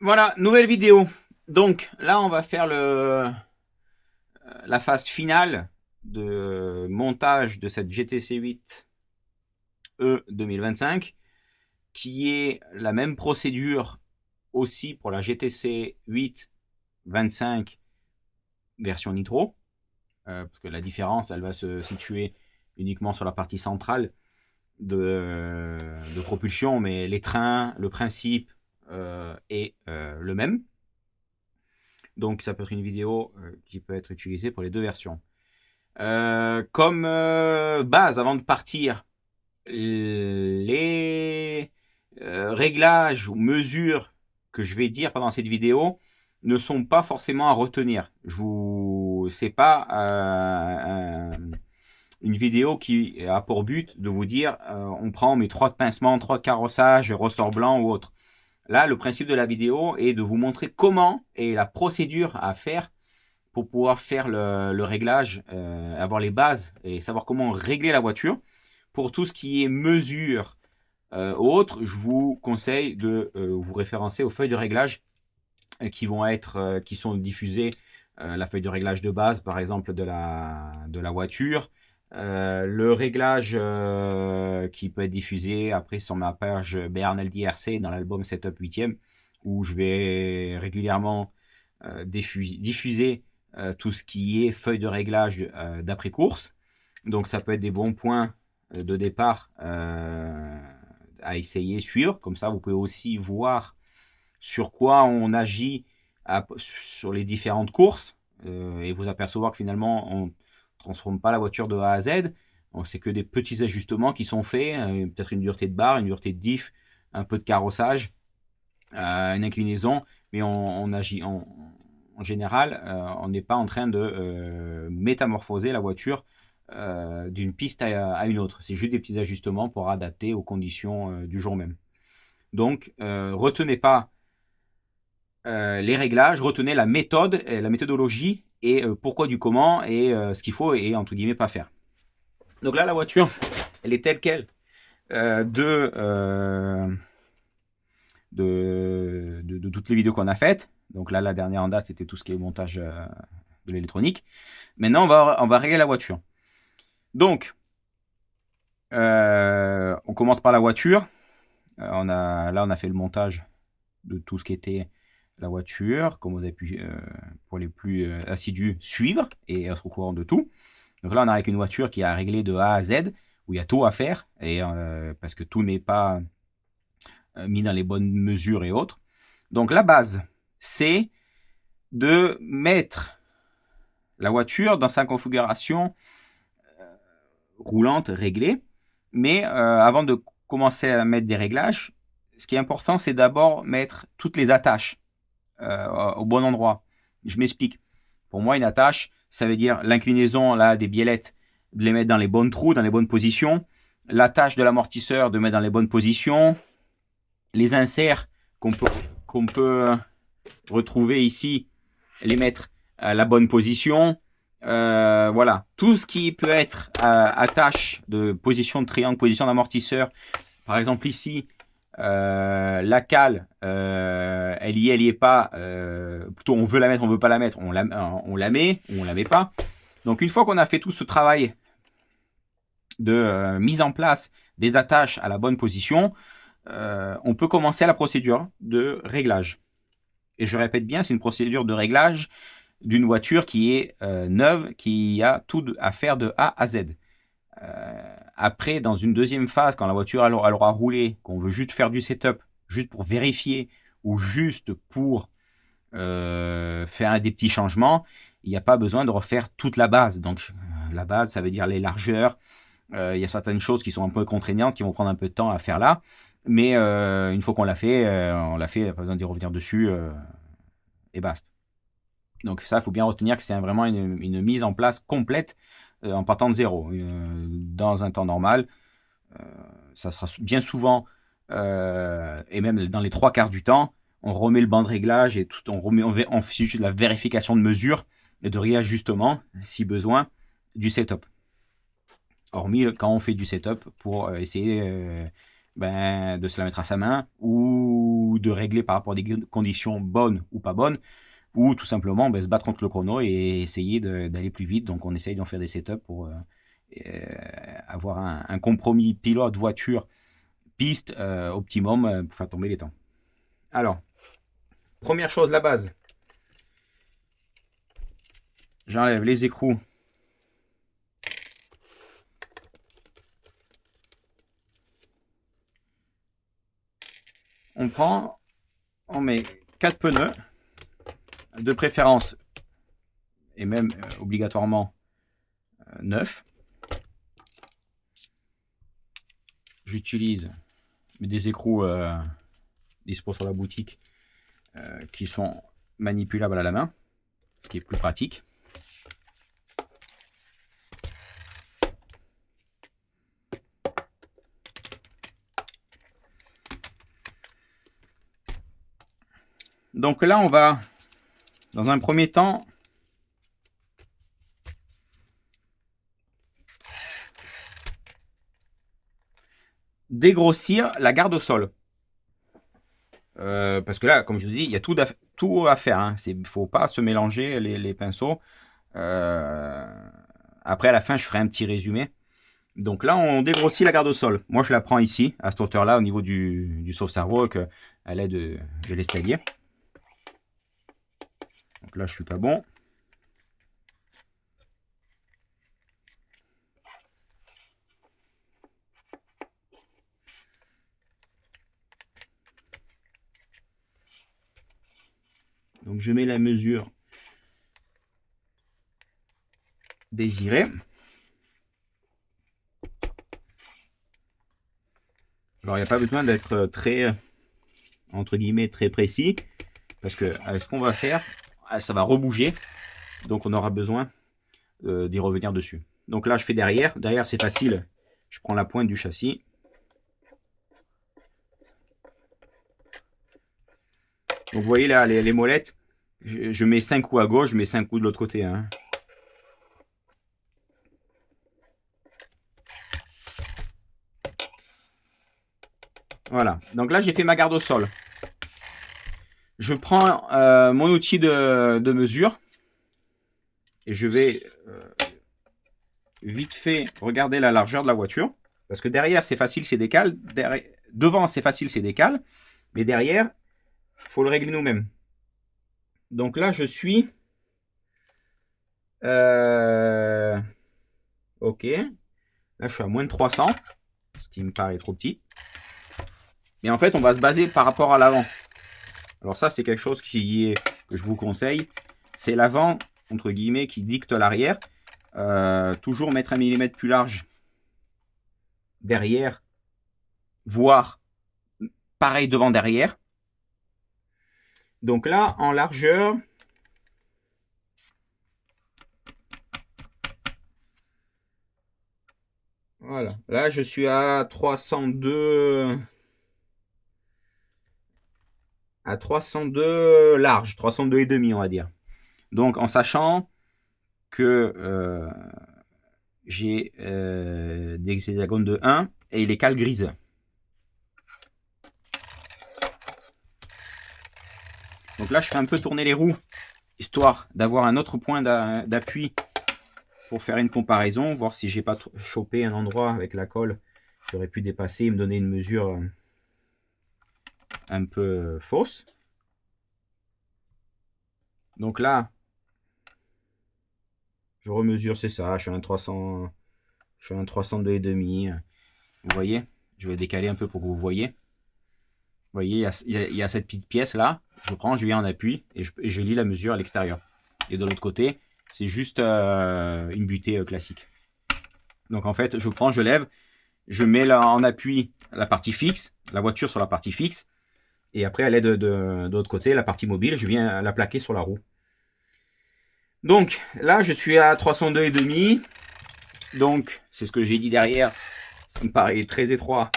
Voilà, nouvelle vidéo. Donc là, on va faire la phase finale de montage de cette GTC 8E 2025, qui est la même procédure aussi pour la GTC 825 version Nitro, parce que la différence, elle va se situer uniquement sur la partie centrale de propulsion, mais les trains, le principe est le même. Donc ça peut être une vidéo qui peut être utilisée pour les deux versions. Comme base, avant de partir, les réglages ou mesures que je vais dire pendant cette vidéo ne sont pas forcément à retenir. C'est pas une vidéo qui a pour but de vous dire on prend mes 3 de pincement, 3 de carrossage, ressort blanc ou autre. Là, le principe de la vidéo est de vous montrer comment et la procédure à faire pour pouvoir faire le réglage, avoir les bases et savoir comment régler la voiture. Pour tout ce qui est mesure autre, je vous conseille de vous référencer aux feuilles de réglage qui sont diffusées. La feuille de réglage de base, par exemple, de la voiture. Le réglage qui peut être diffusé après sur ma page BRNLDRC dans l'album Setup 8e, où je vais régulièrement diffuser tout ce qui est feuille de réglage d'après course. Donc ça peut être des bons points de départ à essayer, suivre. Comme ça, vous pouvez aussi voir sur quoi on agit sur les différentes courses et vous apercevoir que finalement, on transforme pas la voiture de A à Z. C'est que des petits ajustements qui sont faits, peut-être une dureté de barre, une dureté de diff, un peu de carrossage, une inclinaison, mais on agit en général, on n'est pas en train de métamorphoser la voiture d'une piste à une autre. C'est juste des petits ajustements pour adapter aux conditions du jour même. Donc, retenez pas les réglages, retenez la méthode, la méthodologie et pourquoi du comment et ce qu'il faut et entre guillemets pas faire. Donc là, la voiture, elle est telle quelle de toutes les vidéos qu'on a faites. Donc là, la dernière en date, c'était tout ce qui est montage de l'électronique. Maintenant, on va régler la voiture. Donc, on commence par la voiture. On a fait le montage de tout ce qui était la voiture, comme vous avez pu, pour les plus assidus, suivre et être au courant de tout. Donc là, on a avec une voiture qui a réglé de A à Z, où il y a tout à faire, et parce que tout n'est pas mis dans les bonnes mesures et autres. Donc la base, c'est de mettre la voiture dans sa configuration roulante, réglée. Mais avant de commencer à mettre des réglages, ce qui est important, c'est d'abord mettre toutes les attaches au bon endroit. Je m'explique. Pour moi, une attache, ça veut dire l'inclinaison là des biellettes, de les mettre dans les bons trous, dans les bonnes positions. L'attache de l'amortisseur, de mettre dans les bonnes positions. Les inserts qu'on peut retrouver ici, les mettre à la bonne position. Voilà, tout ce qui peut être attache de position de triangle, position d'amortisseur. Par exemple ici, la cale, elle y est pas. Plutôt, on veut la mettre, on veut pas la mettre. On la met ou on la met pas. Donc une fois qu'on a fait tout ce travail de mise en place des attaches à la bonne position, on peut commencer la procédure de réglage. Et je répète bien, c'est une procédure de réglage d'une voiture qui est neuve, qui a tout à faire de A à Z. Après, dans une deuxième phase, quand la voiture elle aura roulé, qu'on veut juste faire du setup, juste pour vérifier ou juste pour faire des petits changements, il n'y a pas besoin de refaire toute la base. Donc la base, ça veut dire les largeurs. Il y a certaines choses qui sont un peu contraignantes, qui vont prendre un peu de temps à faire là. Mais une fois qu'on l'a fait, pas besoin d'y revenir dessus et basta. Donc ça, il faut bien retenir que c'est vraiment une mise en place complète en partant de zéro. Dans un temps normal, ça sera bien souvent, et même dans les 3/4 du temps, on remet le banc de réglage et tout, on fait juste de la vérification de mesure et de réajustement, si besoin, du setup. Hormis quand on fait du setup pour essayer ben, de se la mettre à sa main, ou de régler par rapport à des conditions bonnes ou pas bonnes, ou tout simplement ben, se battre contre le chrono et essayer d'aller plus vite. Donc on essaye d'en faire des setups pour avoir un compromis pilote, voiture, piste optimum pour faire tomber les temps. Alors, première chose, la base. J'enlève les écrous. On met 4 pneus, de préférence, et même obligatoirement 9. J'utilise des écrous dispo sur la boutique qui sont manipulables à la main, ce qui est plus pratique. Donc là, on va, dans un premier temps, dégrossir la garde au sol. Parce que là, comme je vous dis, il y a tout à faire. Hein. Il ne faut pas se mélanger les pinceaux. Après, à la fin, je ferai un petit résumé. Donc là, on dégrossit la garde au sol. Moi, je la prends ici, à cette hauteur-là, au niveau du soft walk, à l'aide de l'escalier. Donc là, je suis pas bon. Donc je mets la mesure désirée. Alors il n'y a pas besoin d'être très, entre guillemets, très précis, parce que ce qu'on va faire, ça va rebouger, donc on aura besoin d'y revenir dessus. Donc là je fais derrière, derrière c'est facile, je prends la pointe du châssis. Donc vous voyez là les molettes, je mets 5 coups à gauche, je mets 5 coups de l'autre côté. Hein. Voilà, donc là j'ai fait ma garde au sol. Je prends mon outil de mesure et je vais vite fait regarder la largeur de la voiture. Parce que derrière c'est facile, c'est décale. Devant c'est facile, c'est décale. Mais derrière, il faut le régler nous-mêmes. Donc là je suis... ok. Là je suis à moins de 300. Ce qui me paraît trop petit. Et en fait on va se baser par rapport à l'avant. Alors ça c'est quelque chose que je vous conseille. C'est l'avant, entre guillemets, qui dicte l'arrière. Toujours mettre 1 mm plus large derrière, voire pareil devant derrière. Donc là, en largeur, voilà. Là, je suis à 302... à 302 large, 302,5 on va dire. Donc en sachant que j'ai des hexagones de 1 et les cales grises. Donc là je fais un peu tourner les roues, histoire d'avoir un autre point d'appui pour faire une comparaison, voir si j'ai pas chopé un endroit avec la colle qui aurait pu dépasser et me donner une mesure un peu fausse. Donc là, je remesure, c'est ça, je suis à un 300, je suis à un 302,5. Vous voyez, je vais décaler un peu pour que vous voyez. Vous voyez, il y a cette petite pièce là, je prends, je viens en appui et je lis la mesure à l'extérieur. Et de l'autre côté, c'est juste une butée classique. Donc en fait, je prends, je lève, je mets là en appui la partie fixe, la voiture sur la partie fixe, et après à l'aide de l'autre côté, la partie mobile, je viens la plaquer sur la roue. Donc là, je suis à 302,5. Donc c'est ce que j'ai dit derrière, ça me paraît très étroit.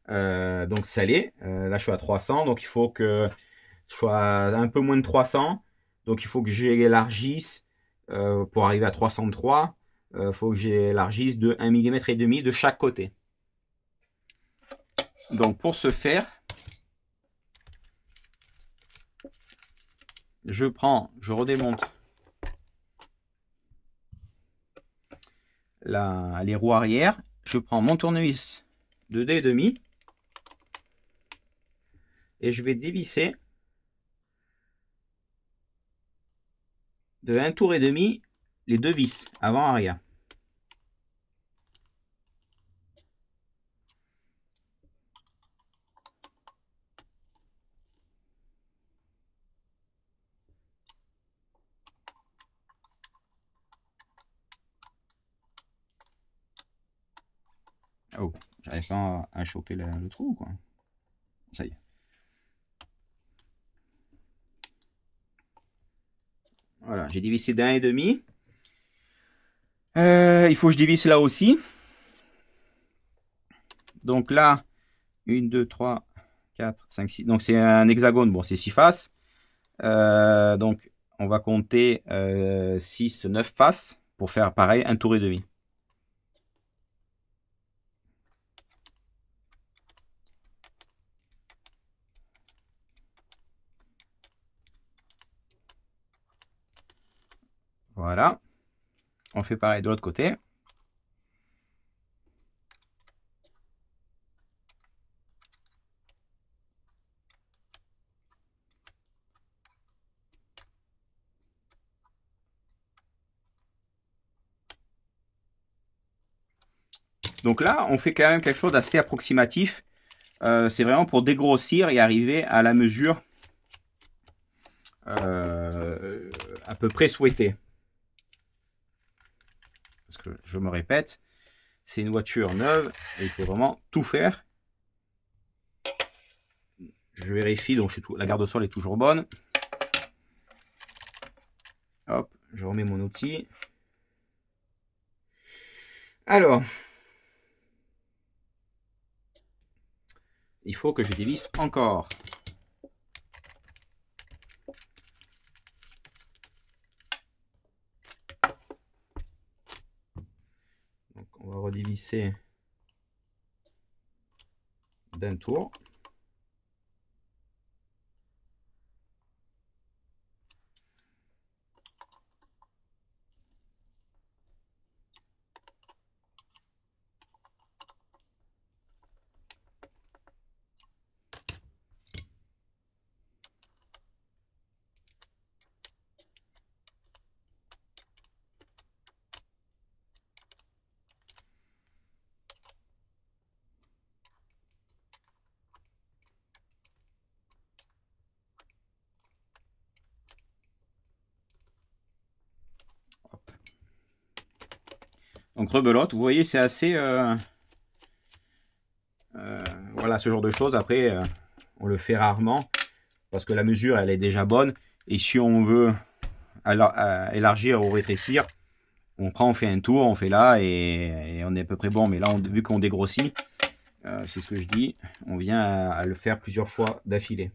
Donc salé, là je suis à 300, donc il faut que je sois un peu moins de 300, donc il faut que j'élargisse pour arriver à 303, il faut que j'élargisse de 1,5 mm de chaque côté. Donc pour ce faire, je redémonte les roues arrière. Je prends mon tournevis de 2,5 et je vais dévisser de 1 tour et demi les deux vis avant-arrière. Oh, j'arrive pas à choper le trou, quoi. Ça y est. Voilà, j'ai dévissé d'un et demi. Il faut que je dévisse là aussi. Donc là, 1, 2, 3, 4, 5, 6. Donc c'est un hexagone, bon c'est 6 faces. Donc on va compter 6, 9 faces pour faire pareil, un tour et demi. Voilà. On fait pareil de l'autre côté. Donc là, on fait quand même quelque chose d'assez approximatif. C'est vraiment pour dégrossir et arriver à la mesure à peu près souhaitée. Parce que je me répète, c'est une voiture neuve et il faut vraiment tout faire. Je vérifie, donc la garde au sol est toujours bonne. Hop, je remets mon outil. Alors, il faut que je dévisse encore. Donc, on va redévisser d'un tour. Donc rebelote, vous voyez, c'est assez... voilà, ce genre de choses. Après, on le fait rarement parce que la mesure, elle est déjà bonne. Et si on veut élargir ou rétrécir, on fait un tour, on fait là et on est à peu près bon. Mais là, vu qu'on dégrossit, c'est ce que je dis, on vient à le faire plusieurs fois d'affilée.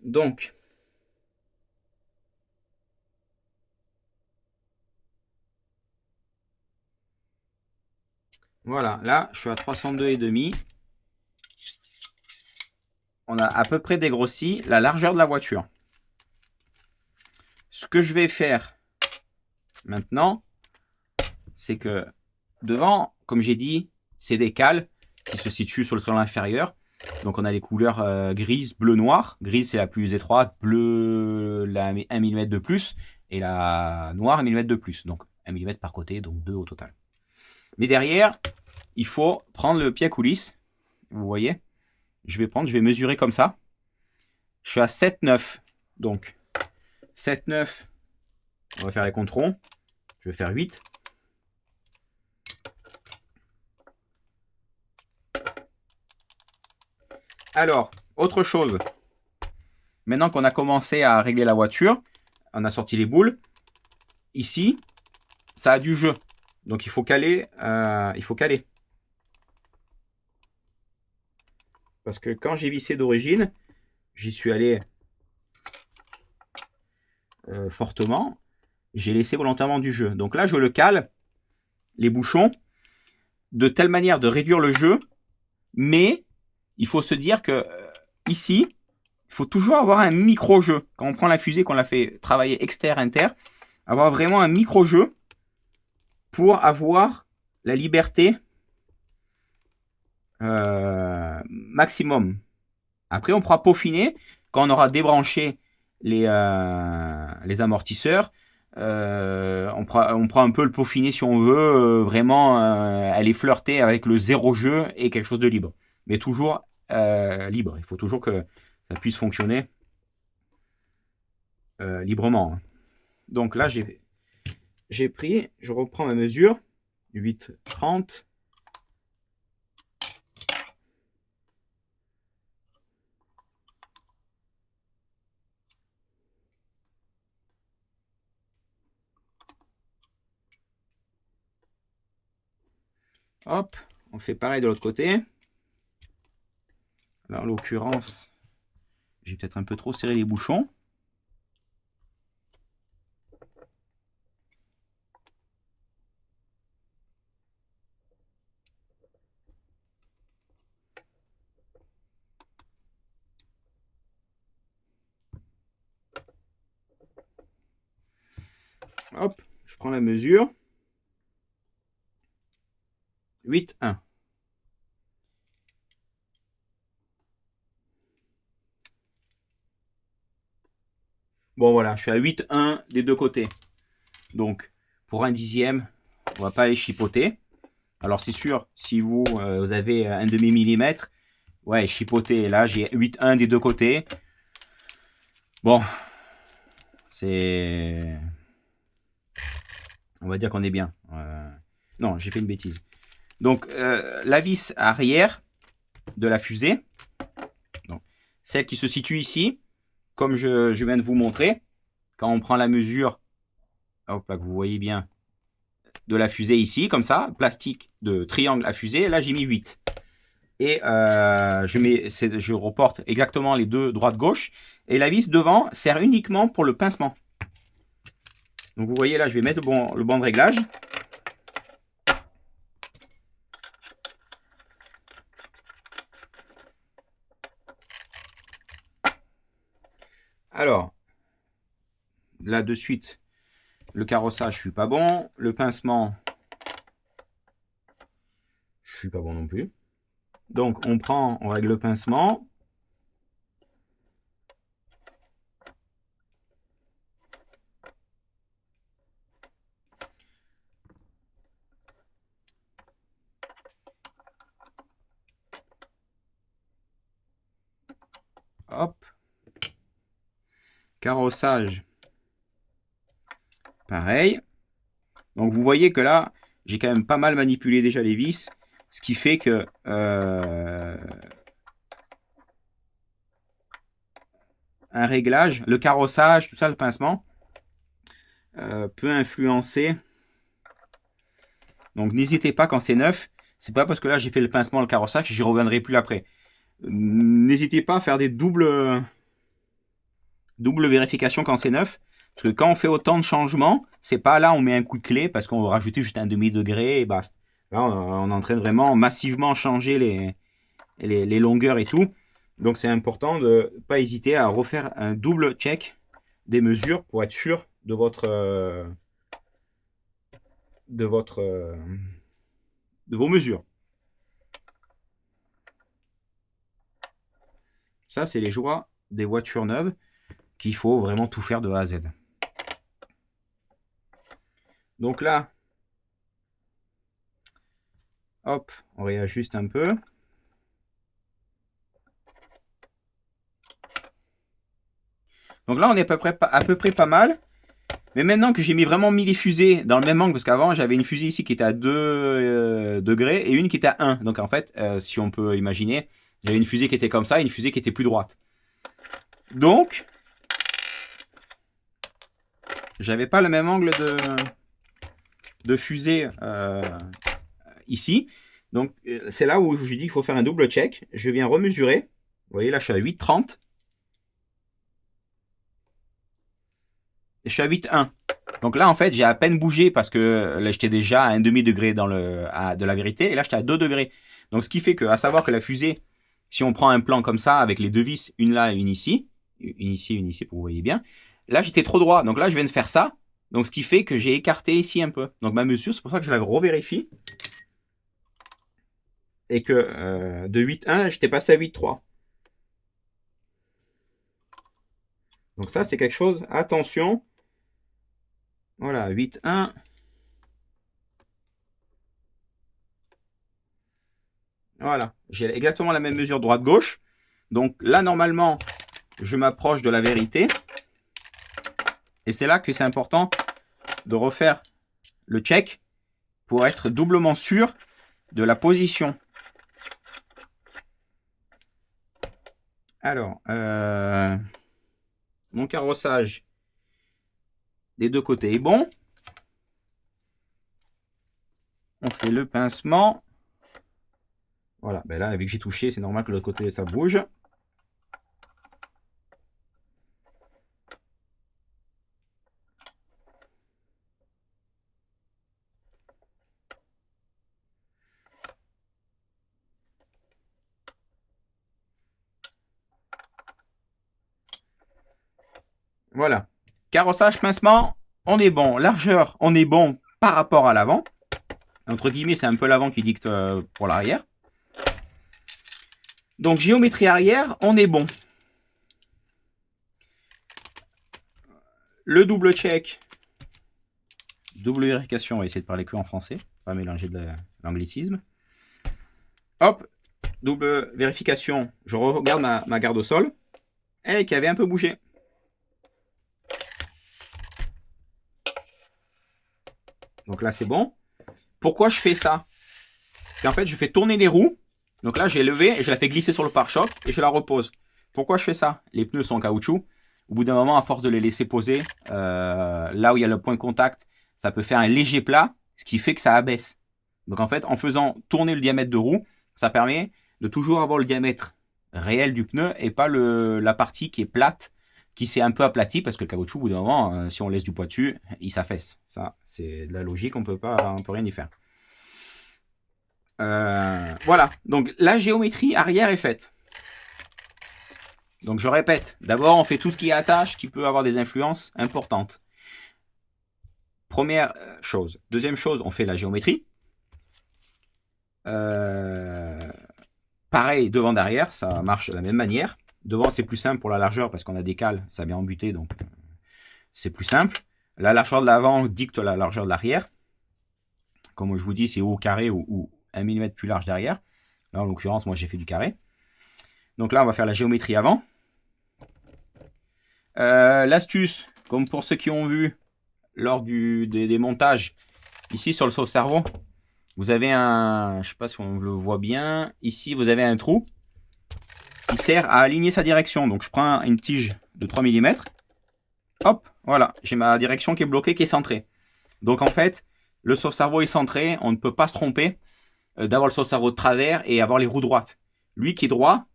Donc, voilà, là, je suis à 302,5. On a à peu près dégrossi la largeur de la voiture. Ce que je vais faire maintenant, c'est que devant, comme j'ai dit, c'est des cales qui se situent sur le triangle inférieur. Donc on a les couleurs grise, bleu, noir. Grise, c'est la plus étroite, bleu, 1 mm de plus, et la noire, 1 mm de plus. Donc 1 mm par côté, donc 2 au total. Mais derrière, il faut prendre le pied à coulisse. Vous voyez, je vais mesurer comme ça. Je suis à 7,9. Donc 7,9, on va faire les controns. Je vais faire 8. Alors, autre chose. Maintenant qu'on a commencé à régler la voiture, on a sorti les boules. Ici, ça a du jeu. Donc il faut caler. Parce que quand j'ai vissé d'origine, j'y suis allé fortement, j'ai laissé volontairement du jeu. Donc là, je le cale, les bouchons, de telle manière de réduire le jeu, mais il faut se dire que ici, il faut toujours avoir un micro-jeu. Quand on prend la fusée, qu'on la fait travailler exter-inter, avoir vraiment un micro-jeu pour avoir la liberté maximum. Après, on pourra peaufiner quand on aura débranché les amortisseurs. On pourra un peu le peaufiner si on veut vraiment aller flirter avec le zéro jeu et quelque chose de libre. Mais toujours libre. Il faut toujours que ça puisse fonctionner librement. Donc là, j'ai pris, je reprends ma mesure, 8,30. Hop, on fait pareil de l'autre côté. Alors, en l'occurrence, j'ai peut-être un peu trop serré les bouchons. Hop, je prends la mesure. 8,1. Bon voilà, je suis à 8,1 des deux côtés. Donc, pour un dixième, on va pas aller chipoter. Alors c'est sûr, si vous, vous avez un demi-millimètre, ouais, chipoter. Là, j'ai 8,1 des deux côtés. Bon, c'est... On va dire qu'on est bien. Non, j'ai fait une bêtise. Donc, la vis arrière de la fusée, donc, celle qui se situe ici, comme je viens de vous montrer, quand on prend la mesure, hop là, que vous voyez bien, de la fusée ici, comme ça, plastique de triangle à fusée, là j'ai mis 8. Et je reporte exactement les deux droite-gauche, et la vis devant sert uniquement pour le pincement. Donc vous voyez là, je vais mettre le banc de réglage. Alors, là de suite, le carrossage, je suis pas bon. Le pincement, je suis pas bon non plus. Donc on règle le pincement. Hop. Carrossage. Pareil. Donc vous voyez que là, j'ai quand même pas mal manipulé déjà les vis. Ce qui fait que un réglage, le carrossage, tout ça, le pincement, peut influencer. Donc n'hésitez pas quand c'est neuf. C'est pas parce que là j'ai fait le pincement, le carrossage, j'y reviendrai plus après. N'hésitez pas à faire des doubles vérifications quand c'est neuf. Parce que quand on fait autant de changements, c'est pas là on met un coup de clé parce qu'on va rajouter juste un demi-degré et basta. Là on est en train de vraiment massivement changer les longueurs et tout. Donc c'est important de ne pas hésiter à refaire un double check des mesures pour être sûr de vos mesures. Ça, c'est les joies des voitures neuves qu'il faut vraiment tout faire de A à Z. Donc là, hop, on réajuste un peu. Donc là, on est à peu près pas mal. Mais maintenant que j'ai vraiment mis les fusées dans le même angle, parce qu'avant j'avais une fusée ici qui était à 2 degrés et une qui était à 1. Donc en fait, si on peut imaginer, j'avais une fusée qui était comme ça et une fusée qui était plus droite. Donc, j'avais pas le même angle de fusée ici. Donc c'est là où je dis qu'il faut faire un double check. Je viens remesurer. Vous voyez là, je suis à 8,30. je suis à 8,1. Donc là, en fait, j'ai à peine bougé parce que là, j'étais déjà à 1,5 degré de la vérité. Et là, j'étais à 2 degrés. Donc, ce qui fait que, à savoir que la fusée, si on prend un plan comme ça, avec les deux vis, une là et une ici, une ici, pour que vous voyez bien, là, j'étais trop droit. Donc là, je viens de faire ça. Donc, ce qui fait que j'ai écarté ici un peu. Donc, ma mesure, c'est pour ça que je la revérifie. Et que de 8,1, j'étais passé à 8,3. Donc ça, c'est quelque chose, attention. Voilà, 8,1. Voilà, j'ai exactement la même mesure droite-gauche. Donc là, normalement, je m'approche de la vérité. Et c'est là que c'est important de refaire le check pour être doublement sûr de la position. Alors, mon carrossage des deux côtés est bon. On fait le pincement. Voilà, ben là, vu que j'ai touché, c'est normal que de l'autre côté, ça bouge. Voilà. Carrossage, pincement, on est bon. Largeur, on est bon par rapport à l'avant. Entre guillemets, c'est un peu l'avant qui dicte pour l'arrière. Donc, géométrie arrière, on est bon. Le double check, double vérification, on va essayer de parler que en français, pas mélanger de l'anglicisme. Hop, double vérification, je regarde ma garde au sol, et qui avait un peu bougé. Donc là, c'est bon. Pourquoi je fais ça? Parce qu'en fait, je fais tourner les roues. Donc là, j'ai levé et je la fais glisser sur le pare-choc et je la repose. Pourquoi je fais ça? Les pneus sont en caoutchouc. Au bout d'un moment, à force de les laisser poser, là où il y a le point de contact, ça peut faire un léger plat, ce qui fait que ça abaisse. Donc en fait, en faisant tourner le diamètre de roue, ça permet de toujours avoir le diamètre réel du pneu et pas la partie qui est plate, qui s'est un peu aplatie, parce que le caoutchouc, au bout d'un moment, si on laisse du poids dessus, il s'affaisse. Ça, c'est de la logique, on peut rien y faire. Voilà, donc la géométrie arrière est faite. Donc je répète, d'abord on fait tout ce qui est attache qui peut avoir des influences importantes. Première chose. Deuxième chose, on fait la géométrie. Pareil, devant derrière, ça marche de la même manière. Devant c'est plus simple pour la largeur parce qu'on a des cales, ça vient embuté, donc c'est plus simple. La largeur de l'avant dicte la largeur de l'arrière. Comme je vous dis, c'est au carré ou 1 mm plus large derrière. Là en l'occurrence, moi j'ai fait du carré. Donc là on va faire la géométrie avant. L'astuce, comme pour ceux qui ont vu lors des montages, ici sur le sauve-cerveau, vous avez un, je sais pas si on le voit bien, ici vous avez un trou qui sert à aligner sa direction. Donc je prends une tige de 3 mm, hop, voilà, j'ai ma direction qui est bloquée, qui est centrée. Donc en fait, le sauve-cerveau est centré, on ne peut pas se tromper d'avoir le sauve-cerveau de travers et avoir les roues droites. Lui qui est droit,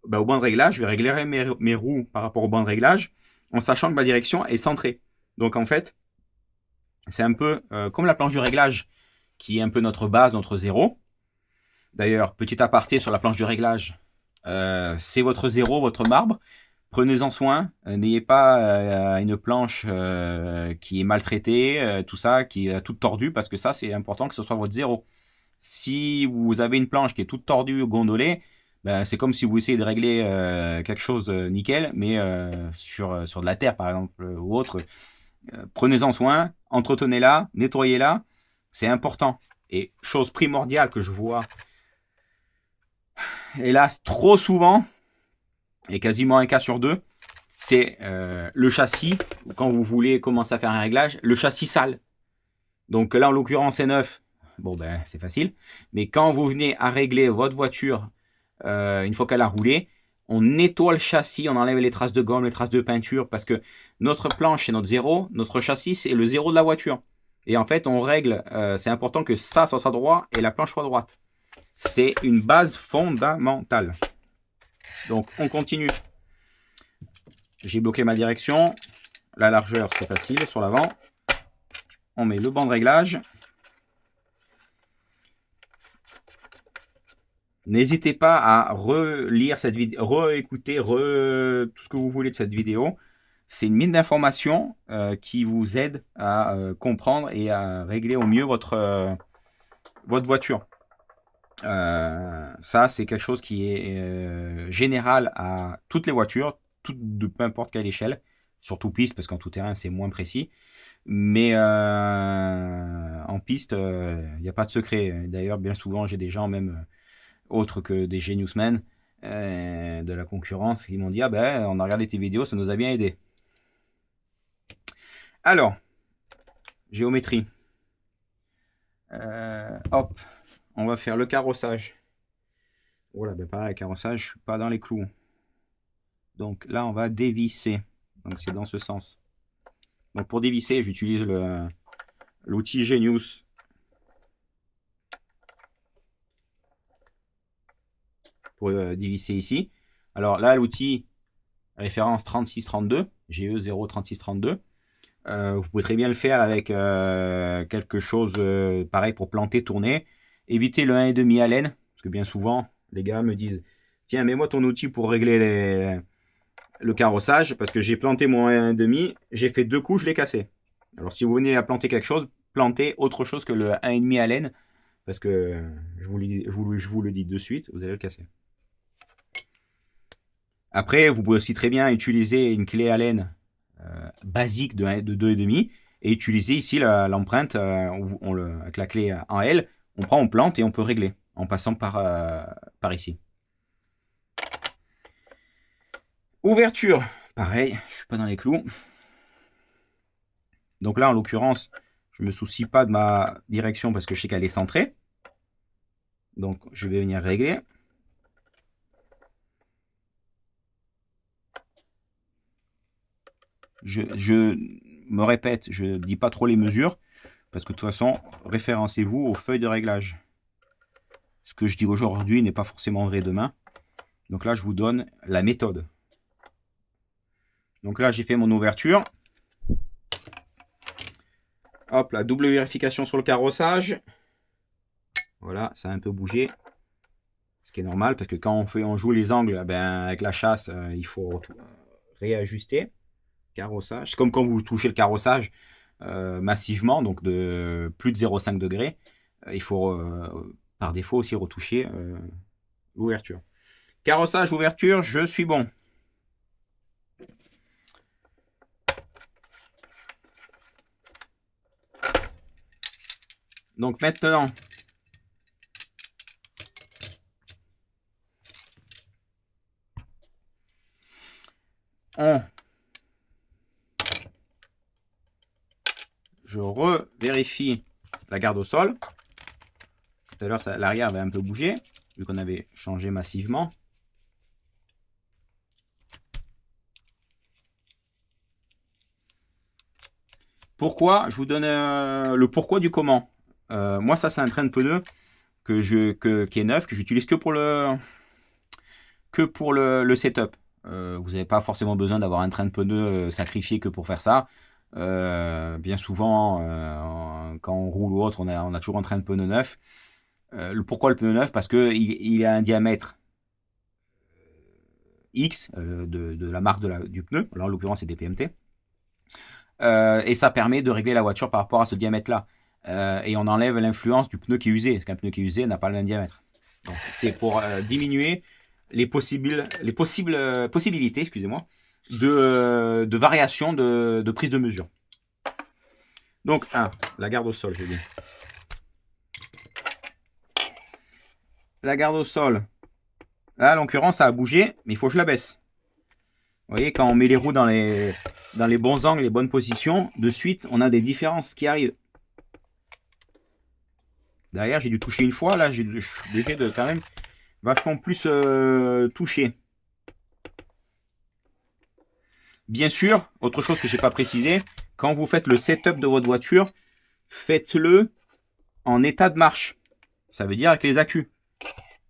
au banc de réglage, je vais régler mes roues par rapport au banc de réglage en sachant que ma direction est centrée. Donc en fait, c'est un peu comme la planche du réglage qui est un peu notre base, notre zéro. D'ailleurs, petit aparté sur la planche du réglage, c'est votre zéro, votre marbre. Prenez-en soin, n'ayez pas une planche qui est maltraitée, tout ça, qui est toute tordue, parce que ça, c'est important que ce soit votre zéro. Si vous avez une planche qui est toute tordue, gondolée, ben, c'est comme si vous essayez de régler quelque chose nickel, mais sur de la terre, par exemple, ou autre. Prenez-en soin, entretenez-la, nettoyez-la, c'est important. Et chose primordiale que je vois, hélas, trop souvent, et quasiment un cas sur deux, c'est le châssis, quand vous voulez commencer à faire un réglage, le châssis sale. Donc là, en l'occurrence, c'est neuf. Bon, ben, c'est facile. Mais quand vous venez à régler votre voiture, une fois qu'elle a roulé, on nettoie le châssis, on enlève les traces de gomme, les traces de peinture, parce que notre planche, c'est notre zéro, notre châssis, c'est le zéro de la voiture. Et en fait, on règle, c'est important que ça soit droit et la planche soit droite. C'est une base fondamentale. Donc, on continue. J'ai bloqué ma direction. la largeur, c'est facile, sur l'avant. On met le banc de réglage. N'hésitez pas à relire cette vidéo, réécouter tout ce que vous voulez de cette vidéo. C'est une mine d'informations qui vous aide à comprendre et à régler au mieux votre voiture. Ça, c'est quelque chose qui est général à toutes les voitures, de peu importe quelle échelle, surtout piste, parce qu'en tout terrain, c'est moins précis. Mais en piste, il n'y a pas de secret. D'ailleurs, bien souvent, j'ai des gens, même autres que des Geniusmen de la concurrence, qui m'ont dit « Ah ben, on a regardé tes vidéos, ça nous a bien aidé. » Alors, géométrie. Hop, on va faire le carrossage. Voilà, ben pareil, carrossage, je suis pas dans les clous. Donc là, on va dévisser. Donc c'est dans ce sens. Donc pour dévisser, j'utilise l'outil Genius. Pour dévisser ici. Alors là, l'outil référence 3632, GE03632. Vous pouvez très bien le faire avec quelque chose pareil pour planter, tourner. Évitez le 1,5 Allen, parce que bien souvent, les gars me disent « Tiens, mets-moi ton outil pour régler le carrossage, parce que j'ai planté mon 1,5, j'ai fait 2 coups, je l'ai cassé. » Alors si vous venez à planter quelque chose, plantez autre chose que le 1,5 Allen, parce que je vous le dis de suite, vous allez le casser. Après, vous pouvez aussi très bien utiliser une clé Allen basique de 2,5 et utiliser ici l'empreinte avec la clé en L. On prend, on plante et on peut régler en passant par ici. Ouverture, pareil, je suis pas dans les clous. Donc là, en l'occurrence, je me soucie pas de ma direction parce que je sais qu'elle est centrée. Donc je vais venir régler. Je me répète, je ne dis pas trop les mesures, parce que de toute façon, référencez-vous aux feuilles de réglage. Ce que je dis aujourd'hui n'est pas forcément vrai demain. Donc là, je vous donne la méthode. Donc là, j'ai fait mon ouverture. Hop, la double vérification sur le carrossage. Voilà, ça a un peu bougé. Ce qui est normal, parce que quand on joue les angles, ben, avec la chasse, il faut réajuster. Carrossage. C'est comme quand vous touchez le carrossage massivement, donc de plus de 0,5 degrés. Il faut par défaut aussi retoucher l'ouverture. Carrossage, ouverture, je suis bon. Donc maintenant, je revérifie la garde au sol. Tout à l'heure, l'arrière avait un peu bougé, vu qu'on avait changé massivement. Pourquoi? Je vous donne le pourquoi du comment. Moi, ça, c'est un train de pneu qui est neuf, que j'utilise que pour le setup. Vous n'avez pas forcément besoin d'avoir un train de pneu sacrifié que pour faire ça. Bien souvent, quand on roule ou autre, on a toujours un train de pneu neuf. Pourquoi le pneu neuf? Parce qu'il a un diamètre X de la marque du pneu. Là, en l'occurrence, c'est des PMT. Et ça permet de régler la voiture par rapport à ce diamètre-là. Et on enlève l'influence du pneu qui est usé, parce qu'un pneu qui est usé n'a pas le même diamètre. Donc, c'est pour diminuer les possibilités, excusez-moi, de variation de prise de mesure. Donc, la garde au sol, je dis. La garde au sol. Là, en l'occurrence, ça a bougé, mais il faut que je la baisse. Vous voyez, quand on met les roues dans les bons angles, les bonnes positions, de suite, on a des différences qui arrivent. Derrière, j'ai dû toucher une fois. Là, je suis obligé de quand même vachement plus toucher. Bien sûr, autre chose que je n'ai pas précisé, quand vous faites le setup de votre voiture, faites-le en état de marche. Ça veut dire avec les accus.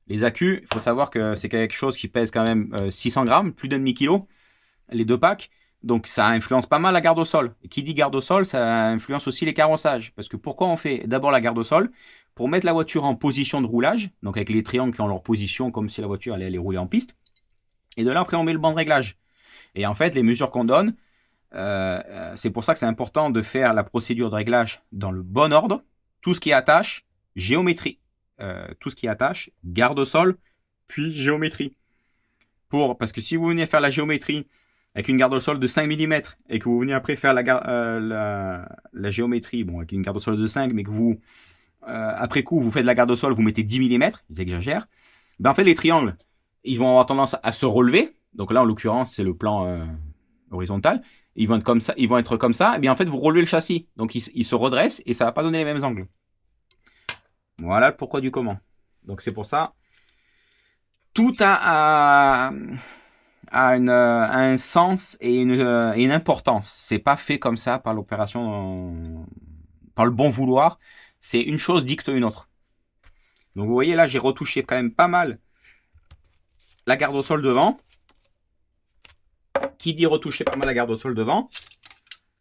Les accus, il faut savoir que c'est quelque chose qui pèse quand même 600 grammes, plus d'un demi-kilo, les deux packs. Donc ça influence pas mal la garde au sol. Et qui dit garde au sol, ça influence aussi les carrossages. Parce que pourquoi on fait d'abord la garde au sol? Pour mettre la voiture en position de roulage, donc avec les triangles qui ont leur position comme si la voiture allait aller rouler en piste. Et de là, après, on met le banc de réglage. Et en fait, les mesures qu'on donne, c'est pour ça que c'est important de faire la procédure de réglage dans le bon ordre. Tout ce qui attache, géométrie. Tout ce qui attache, garde au sol, puis géométrie. Parce que si vous venez faire la géométrie avec une garde au sol de 5 mm et que vous venez après faire la géométrie, bon, avec une garde au sol de 5, mais que vous, après coup, vous faites la garde au sol, vous mettez 10 mm, j'exagère, ben en fait, les triangles, ils vont avoir tendance à se relever. Donc là, en l'occurrence, c'est le plan horizontal. Ils vont être comme ça. Et bien en fait, vous relevez le châssis. Donc il se redresse et ça va pas donner les mêmes angles. Voilà le pourquoi du comment. Donc c'est pour ça. Tout a un sens et une importance. C'est pas fait comme ça par l'opération, par le bon vouloir. C'est une chose dicte une autre. Donc vous voyez là, j'ai retouché quand même pas mal la garde au sol devant. Qui dit retoucher pas mal la garde au sol devant,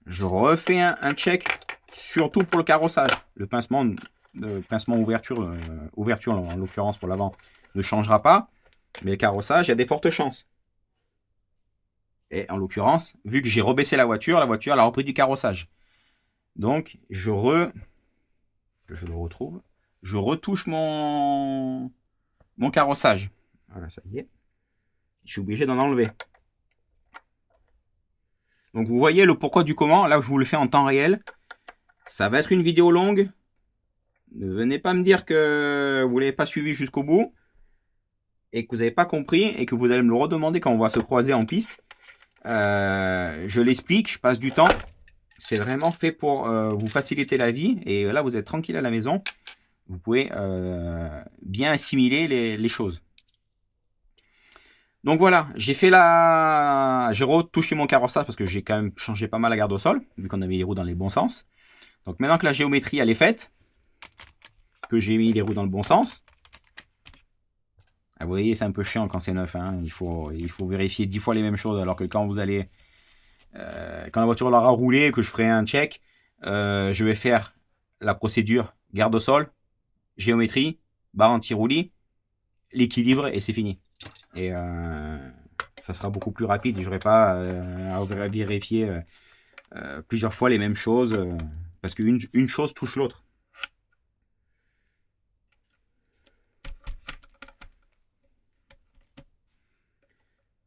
je refais un check, surtout pour le carrossage. Le pincement ouverture en l'occurrence pour l'avant, ne changera pas. Mais le carrossage, il y a des fortes chances. Et en l'occurrence, vu que j'ai rebaissé la voiture elle a repris du carrossage. Donc, je retouche mon carrossage. Voilà, ça y est. Je suis obligé d'en enlever. Donc vous voyez le pourquoi du comment, là je vous le fais en temps réel. Ça va être une vidéo longue. Ne venez pas me dire que vous ne l'avez pas suivi jusqu'au bout et que vous n'avez pas compris et que vous allez me le redemander quand on va se croiser en piste. Je l'explique, je passe du temps. C'est vraiment fait pour vous faciliter la vie et là vous êtes tranquille à la maison. Vous pouvez bien assimiler les choses. Donc voilà, j'ai retouché mon carrossage parce que j'ai quand même changé pas mal la garde au sol, vu qu'on avait les roues dans les bons sens. Donc maintenant que la géométrie elle est faite, que j'ai mis les roues dans le bon sens, vous voyez c'est un peu chiant quand c'est neuf, hein. Il faut vérifier 10 fois les mêmes choses, alors que quand vous allez, quand la voiture aura roulé, que je ferai un check, je vais faire la procédure garde au sol, géométrie, barre anti-roulis, l'équilibre et c'est fini. Et ça sera beaucoup plus rapide. Je n'aurai pas à vérifier plusieurs fois les mêmes choses parce qu'une chose touche l'autre.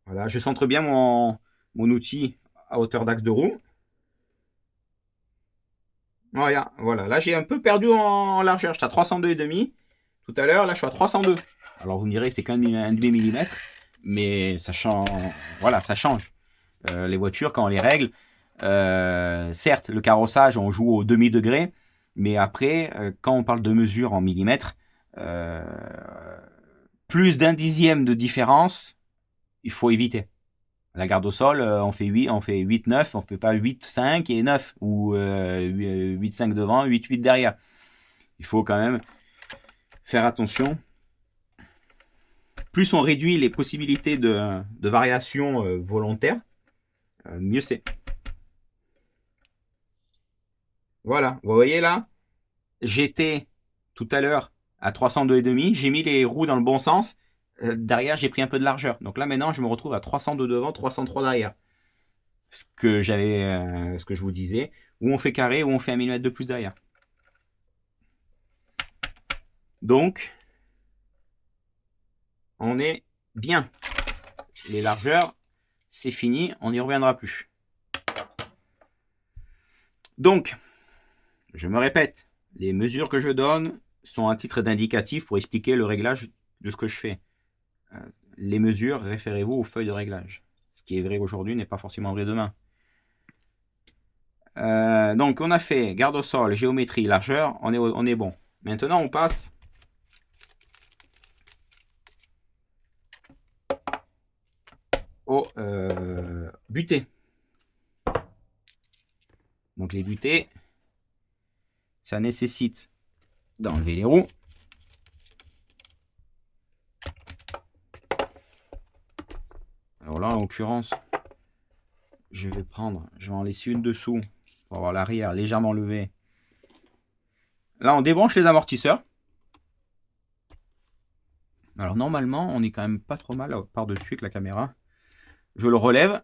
Voilà, je centre bien mon outil à hauteur d'axe de roue. Voilà, là j'ai un peu perdu en largeur. J'étais à 302,5 tout à l'heure. Là je suis à 302. Alors vous me direz c'est qu'un demi-millimètre, mais ça change. Voilà, ça change. Les voitures quand on les règle, certes le carrossage on joue au demi-degré, mais après quand on parle de mesure en millimètres, plus d'un dixième de différence, il faut éviter. La garde au sol, on fait 8, 9, on fait pas 8, 5 et 9, ou 8, 5 devant, 8, 8 derrière. Il faut quand même faire attention. Plus on réduit les possibilités de variation volontaire, mieux c'est. Voilà, vous voyez là, j'étais tout à l'heure à 302,5, j'ai mis les roues dans le bon sens. Derrière, j'ai pris un peu de largeur. Donc là, maintenant, je me retrouve à 302 devant, 303 derrière. Ce que je vous disais, où on fait carré, où on fait 1 mm de plus derrière. Donc, on est bien. Les largeurs, c'est fini, on n'y reviendra plus. Donc, je me répète, les mesures que je donne sont à titre d'indicatif pour expliquer le réglage de ce que je fais. Les mesures, référez-vous aux feuilles de réglage. Ce qui est vrai aujourd'hui n'est pas forcément vrai demain. Donc on a fait garde au sol, géométrie, largeur, on est bon. Maintenant on passe au butées. Donc les butées, ça nécessite d'enlever les roues. Alors là en l'occurrence, je vais en laisser une dessous pour avoir l'arrière légèrement levé. Là, on débranche les amortisseurs. Alors normalement, on est quand même pas trop mal par-dessus avec la caméra. Je le relève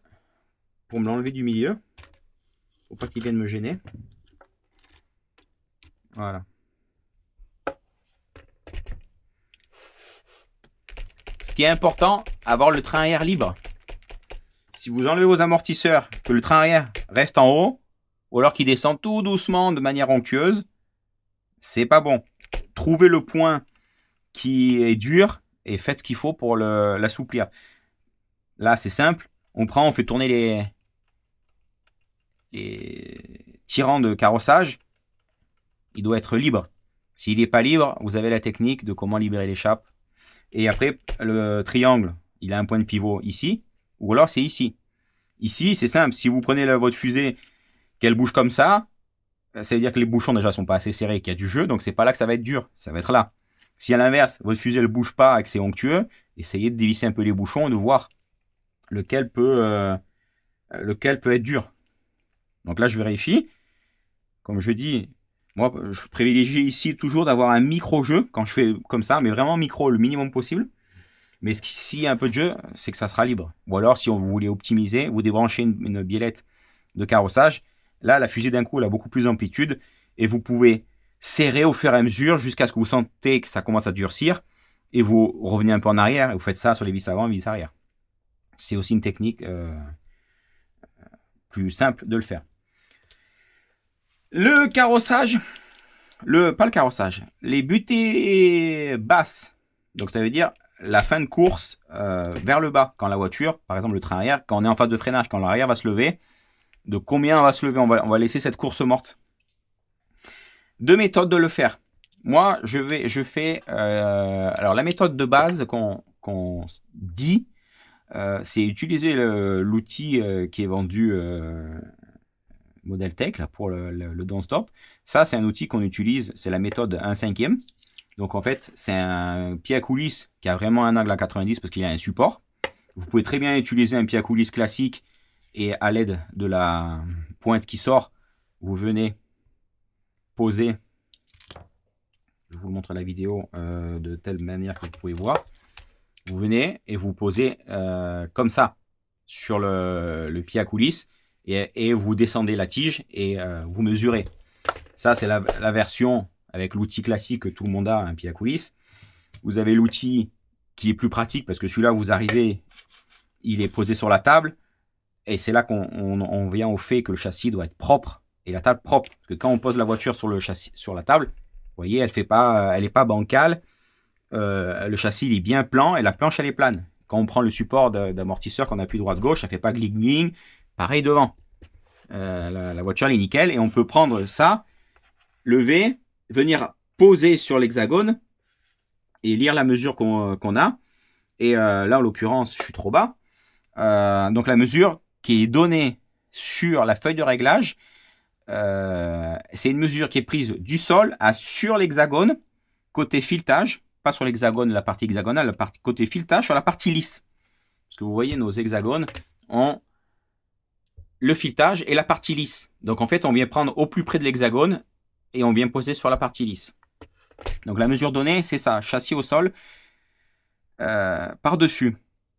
pour me l'enlever du milieu. Faut pas qu'il vienne me gêner. Voilà. Ce qui est important, avoir le train arrière libre. Si vous enlevez vos amortisseurs, que le train arrière reste en haut, ou alors qu'il descend tout doucement de manière onctueuse, c'est pas bon. Trouvez le point qui est dur et faites ce qu'il faut pour l'assouplir. Là, c'est simple. On fait tourner les tirants de carrossage. Il doit être libre. S'il n'est pas libre, vous avez la technique de comment libérer l'échappe. Et après, le triangle, il a un point de pivot ici, ou alors c'est ici. Ici, c'est simple. Si vous prenez votre fusée, qu'elle bouge comme ça veut dire que les bouchons déjà sont pas assez serrés, qu'il y a du jeu, donc c'est pas là que ça va être dur, ça va être là. Si à l'inverse, votre fusée ne bouge pas et que c'est onctueux, essayez de dévisser un peu les bouchons et de voir lequel peut être dur. Donc là, je vérifie. Comme je dis, moi, je privilégie ici toujours d'avoir un micro-jeu quand je fais comme ça, mais vraiment micro, le minimum possible. Mais s'il y a un peu de jeu, c'est que ça sera libre. Ou alors, si vous voulez optimiser, vous débranchez une biellette de carrossage. Là, la fusée d'un coup, elle a beaucoup plus d'amplitude et vous pouvez serrer au fur et à mesure jusqu'à ce que vous sentez que ça commence à durcir et vous revenez un peu en arrière et vous faites ça sur les vis avant et vis arrière. C'est aussi une technique plus simple de le faire. Le carrossage, pas le carrossage, les butées basses. Donc ça veut dire la fin de course vers le bas. Quand la voiture, par exemple le train arrière, quand on est en phase de freinage, quand l'arrière va se lever, de combien on va se lever, on va laisser cette course morte. Deux méthodes de le faire. Moi, je fais... alors la méthode de base qu'on dit, c'est utiliser l'outil qui est vendu Model Tech là, pour le Don't Stop. Ça, c'est un outil qu'on utilise, c'est la méthode 1/5. Donc en fait, c'est un pied à coulisses qui a vraiment un angle à 90 parce qu'il a un support. Vous pouvez très bien utiliser un pied à coulisses classique et à l'aide de la pointe qui sort, vous venez poser, je vous montre la vidéo de telle manière que vous pouvez voir. Vous venez et vous posez comme ça sur le pied à coulisses et vous descendez la tige et vous mesurez. Ça, c'est la version avec l'outil classique que tout le monde a, un pied à coulisses. Vous avez l'outil qui est plus pratique parce que celui-là, vous arrivez, il est posé sur la table et c'est là qu'on vient au fait que le châssis doit être propre et la table propre. Parce que quand on pose la voiture sur le châssis, sur la table, vous voyez, elle n'est pas bancale. Le châssis il est bien plan et la planche elle est plane. Quand on prend le support d'amortisseur qu'on appuie droite-gauche, ça fait pas gling-gling. Pareil devant. La voiture elle est nickel et on peut prendre ça, lever, venir poser sur l'hexagone et lire la mesure qu'on a. Et là en l'occurrence je suis trop bas. Donc la mesure qui est donnée sur la feuille de réglage, c'est une mesure qui est prise du sol sur l'hexagone côté filetage. Pas sur l'hexagone, la partie hexagonale, la partie côté filetage, sur la partie lisse. Parce que vous voyez, nos hexagones ont le filetage et la partie lisse. Donc en fait, on vient prendre au plus près de l'hexagone et on vient poser sur la partie lisse. Donc la mesure donnée, c'est ça, châssis au sol, par-dessus.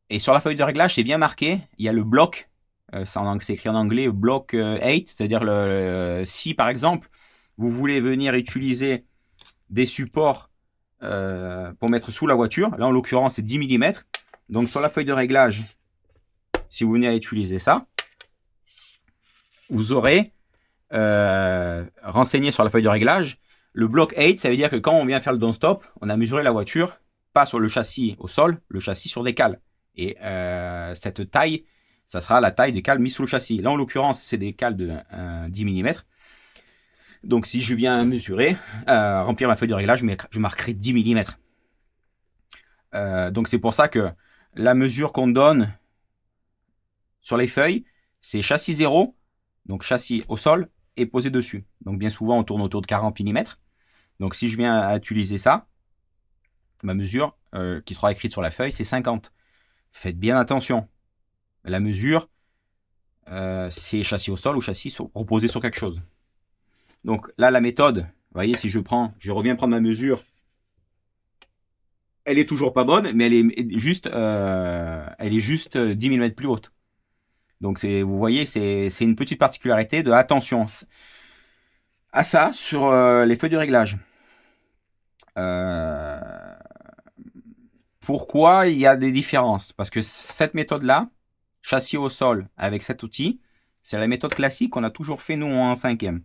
Et sur la feuille de réglage, c'est bien marqué, il y a le bloc, c'est écrit en anglais, bloc 8, c'est-à-dire si par exemple, vous voulez venir utiliser des supports pour mettre sous la voiture. Là, en l'occurrence, c'est 10 mm. Donc, sur la feuille de réglage, si vous venez à utiliser ça, vous aurez renseigné sur la feuille de réglage. Le bloc 8, ça veut dire que quand on vient faire le don't stop, on a mesuré la voiture, pas sur le châssis au sol, le châssis sur des cales. Et cette taille, ça sera la taille des cales mises sous le châssis. Là, en l'occurrence, c'est des cales de 10 mm. Donc si je viens mesurer, remplir ma feuille de réglage, je marquerai 10 mm. Donc c'est pour ça que la mesure qu'on donne sur les feuilles, c'est châssis 0, donc châssis au sol et posé dessus. Donc bien souvent on tourne autour de 40 mm. Donc si je viens à utiliser ça, ma mesure qui sera écrite sur la feuille, c'est 50. Faites bien attention. La mesure, c'est châssis au sol ou châssis reposé sur quelque chose. Donc là, la méthode, vous voyez, si je reviens prendre ma mesure, elle est toujours pas bonne, mais elle est juste 10 mm plus haute. Donc vous voyez, c'est une petite particularité de attention à ça sur les feuilles de réglage. Pourquoi il y a des différences? Parce que cette méthode-là, châssis au sol avec cet outil, c'est la méthode classique qu'on a toujours fait nous en 5e.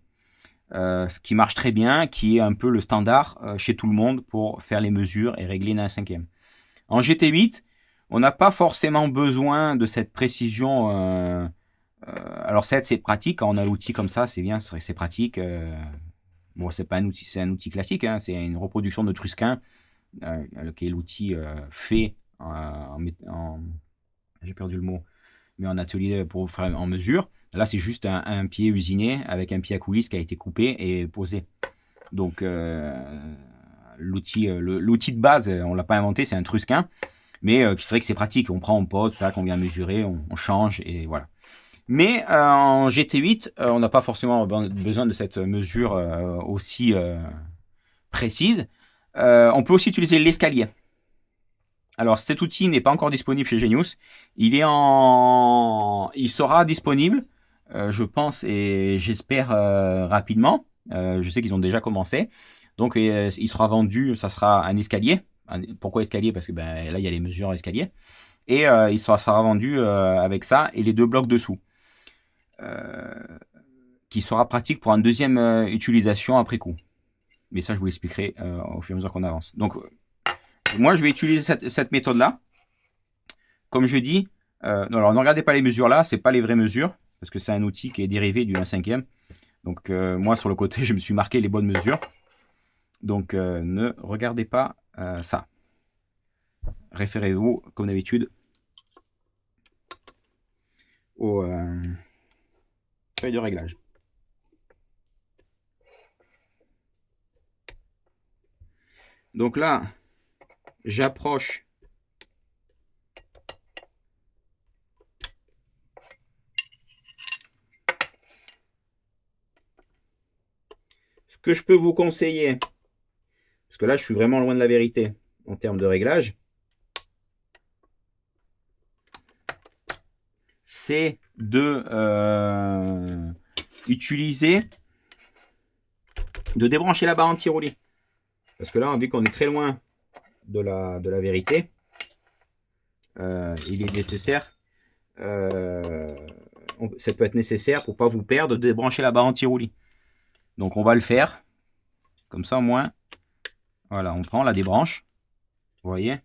Ce qui marche très bien, qui est un peu le standard chez tout le monde pour faire les mesures et régler une 5e. En GT8, on n'a pas forcément besoin de cette précision. Alors c'est pratique, quand on a l'outil comme ça, c'est bien, c'est pratique. Bon, c'est pas un outil, c'est un outil classique, hein, c'est une reproduction de Trusquin, qui est l'outil fait j'ai perdu le mot, mais en atelier pour faire en mesure. Là, c'est juste un pied usiné avec un pied à coulisse qui a été coupé et posé. Donc l'outil de base, on l'a pas inventé, c'est un Trusquin, mais c'est vrai que c'est pratique. On prend, on pose, tac, on vient mesurer, on change et voilà. Mais en GT8, on n'a pas forcément besoin de cette mesure aussi précise. On peut aussi utiliser l'escalier. Alors cet outil n'est pas encore disponible chez Genius. Il sera disponible, je pense et j'espère rapidement. Je sais qu'ils ont déjà commencé. Donc il sera vendu, ça sera un escalier. Pourquoi escalier? Parce que là il y a les mesures escalier. Et il sera vendu avec ça et les deux blocs dessous. Qui sera pratique pour une deuxième utilisation après coup. Mais ça je vous l'expliquerai au fur et à mesure qu'on avance. Donc moi je vais utiliser cette méthode là. Comme je dis, alors ne regardez pas les mesures là, c'est pas les vraies mesures, parce que c'est un outil qui est dérivé du 1/5e. Donc moi sur le côté, je me suis marqué les bonnes mesures. Donc ne regardez pas ça. Référez-vous, comme d'habitude, aux feuilles de réglage. Donc là, j'approche ce que je peux vous conseiller, parce que là je suis vraiment loin de la vérité en termes de réglage, c'est de débrancher la barre anti-roulis. Parce que là, vu qu'on est très loin de la vérité, il est nécessaire, ça peut être nécessaire pour ne pas vous perdre, de débrancher la barre anti-roulis. Donc on va le faire, comme ça au moins, voilà, on prend, la débranche, vous voyez.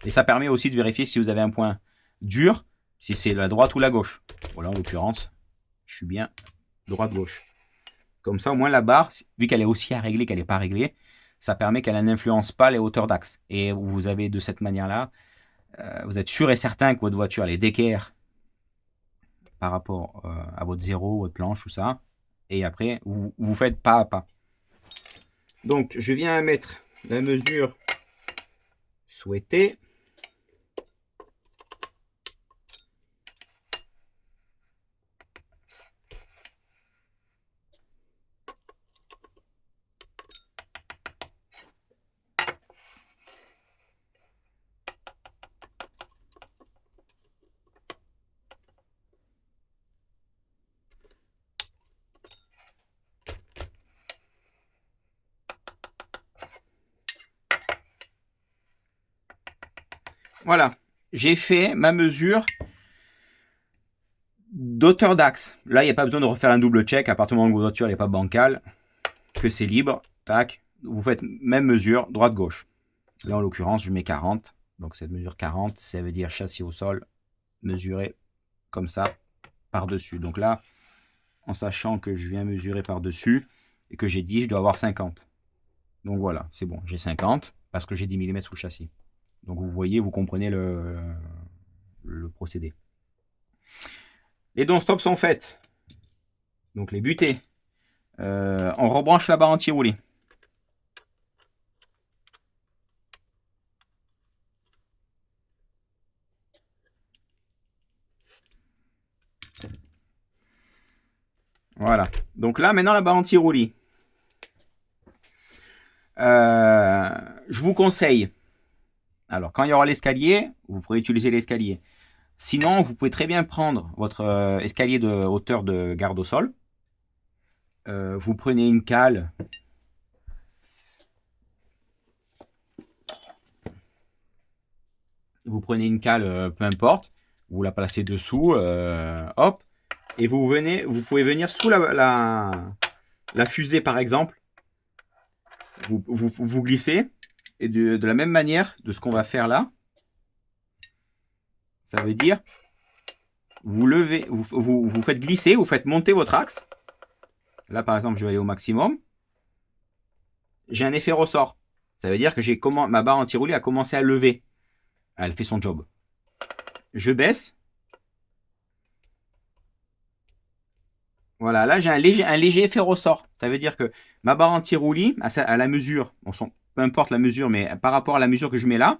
Et ça permet aussi de vérifier si vous avez un point dur, si c'est la droite ou la gauche. Voilà, en l'occurrence, je suis bien droite-gauche. Comme ça, au moins la barre, vu qu'elle est aussi à régler qu'elle n'est pas réglée, ça permet qu'elle n'influence pas les hauteurs d'axe. Et vous avez de cette manière-là, vous êtes sûr et certain que votre voiture elle est d'équerre par rapport à votre zéro, votre planche, tout ça. Et après, vous faites pas à pas. Donc, je viens mettre la mesure souhaitée. Voilà, j'ai fait ma mesure d'auteur d'axe. Là, il n'y a pas besoin de refaire un double check à partir du moment où votre voiture n'est pas bancale, que c'est libre. Tac, vous faites même mesure, droite-gauche. Là, en l'occurrence, je mets 40. Donc, cette mesure 40, ça veut dire châssis au sol, mesuré comme ça, par-dessus. Donc là, en sachant que je viens mesurer par-dessus et que j'ai 10, je dois avoir 50. Donc voilà, c'est bon, j'ai 50 parce que j'ai 10 mm sous le châssis. Donc vous voyez, vous comprenez le procédé. Les dons stop sont faites. Donc les butées. On rebranche la barre anti-roulis. Voilà. Donc là, maintenant, la barre anti-roulis. Je vous conseille. Alors, quand il y aura l'escalier, vous pourrez utiliser l'escalier. Sinon, vous pouvez très bien prendre votre escalier de hauteur de garde au sol. Vous prenez une cale. Vous prenez une cale, peu importe. Vous la placez dessous. Hop. Et vous pouvez venir sous la fusée, par exemple. Vous glissez. Et de la même manière de ce qu'on va faire là. Ça veut dire, vous levez, vous faites glisser, vous faites monter votre axe. Là, par exemple, je vais aller au maximum. J'ai un effet ressort. Ça veut dire que ma barre anti-roulis a commencé à lever. Elle fait son job. Je baisse. Voilà, là j'ai un léger effet ressort. Ça veut dire que ma barre anti-roulis, à la mesure, peu importe la mesure, mais par rapport à la mesure que je mets là,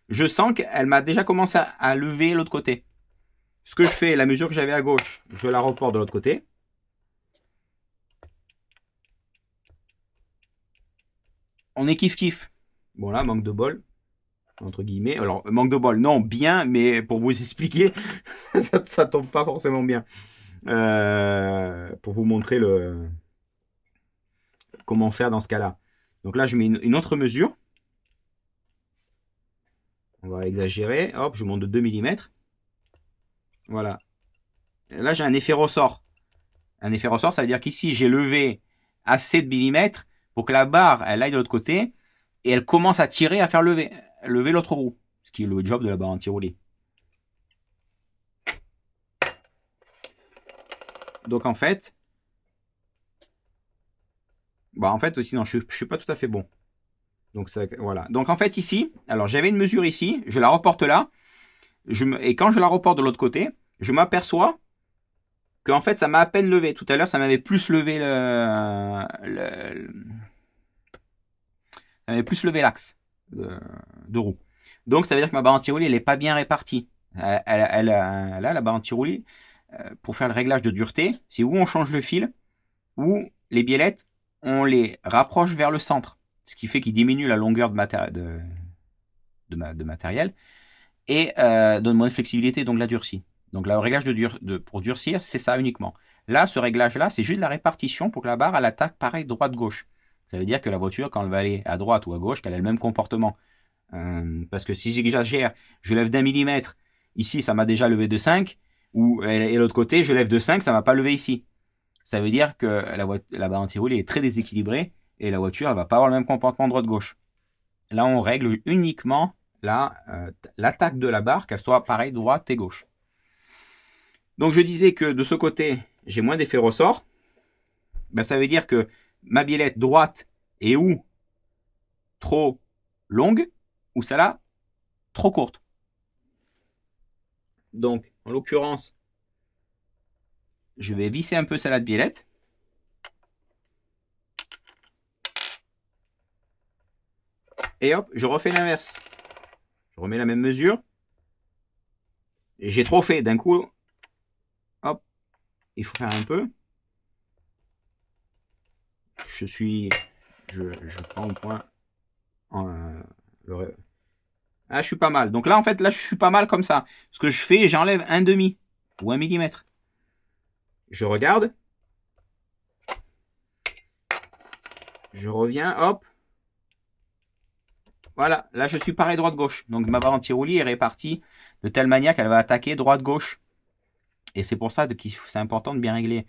je sens qu'elle m'a déjà commencé à lever l'autre côté. Ce que je fais, la mesure que j'avais à gauche, je la reporte de l'autre côté. On est kiff-kiff. Bon là, manque de bol, entre guillemets. Alors, manque de bol, non, bien, mais pour vous expliquer, ça tombe pas forcément bien. Pour vous montrer comment faire dans ce cas-là. Donc là, je mets une autre mesure. On va exagérer. Hop, je monte de 2 mm. Voilà. Là, j'ai un effet ressort. Un effet ressort, ça veut dire qu'ici, j'ai levé assez de millimètres pour que la barre, elle aille de l'autre côté et elle commence à tirer, à faire lever l'autre roue. Ce qui est le job de la barre anti-roulis. Donc en fait, aussi non, je suis pas tout à fait bon. Donc ça, voilà. Donc en fait ici, alors j'avais une mesure ici, je la reporte là, et quand je la reporte de l'autre côté, je m'aperçois que en fait ça m'a à peine levé. Tout à l'heure ça m'avait plus levé l'axe de roue. Donc ça veut dire que ma barre anti-roulis elle est pas bien répartie. Là la barre anti-roulis pour faire le réglage de dureté, c'est où on change le fil, ou les biellettes on les rapproche vers le centre, ce qui fait qu'il diminue la longueur de matériel et donne moins de flexibilité, donc la durcie. Donc le réglage pour durcir, c'est ça uniquement. Là, ce réglage-là, c'est juste la répartition pour que la barre elle attaque pareil droite-gauche. Ça veut dire que la voiture, quand elle va aller à droite ou à gauche, qu'elle a le même comportement. Parce que si j'exagère, je lève d'1 millimètre, ici ça m'a déjà levé de 5, et l'autre côté, je lève de 5, ça ne m'a pas levé ici. Ça veut dire que la barre anti-roulis est très déséquilibrée et la voiture elle va pas avoir le même comportement droite-gauche. Là, on règle uniquement l'attaque de la barre, qu'elle soit pareille droite et gauche. Donc je disais que de ce côté, j'ai moins d'effet ressort. Ben, ça veut dire que ma biellette droite est ou trop longue ou celle-là trop courte. Donc, en l'occurrence, je vais visser un peu celle-là de biellette. Et hop, je refais l'inverse. Je remets la même mesure. Et j'ai trop fait d'un coup. Hop, il faut faire un peu. Je prends au point. Ah, je suis pas mal. Donc là, en fait, là, je suis pas mal comme ça. Ce que je fais, j'enlève un demi ou 1 millimètre. Je regarde. Je reviens, hop. Voilà, là je suis pareil droite-gauche. Donc ma barre anti-roulis est répartie de telle manière qu'elle va attaquer droite-gauche. Et c'est pour ça que c'est important de bien régler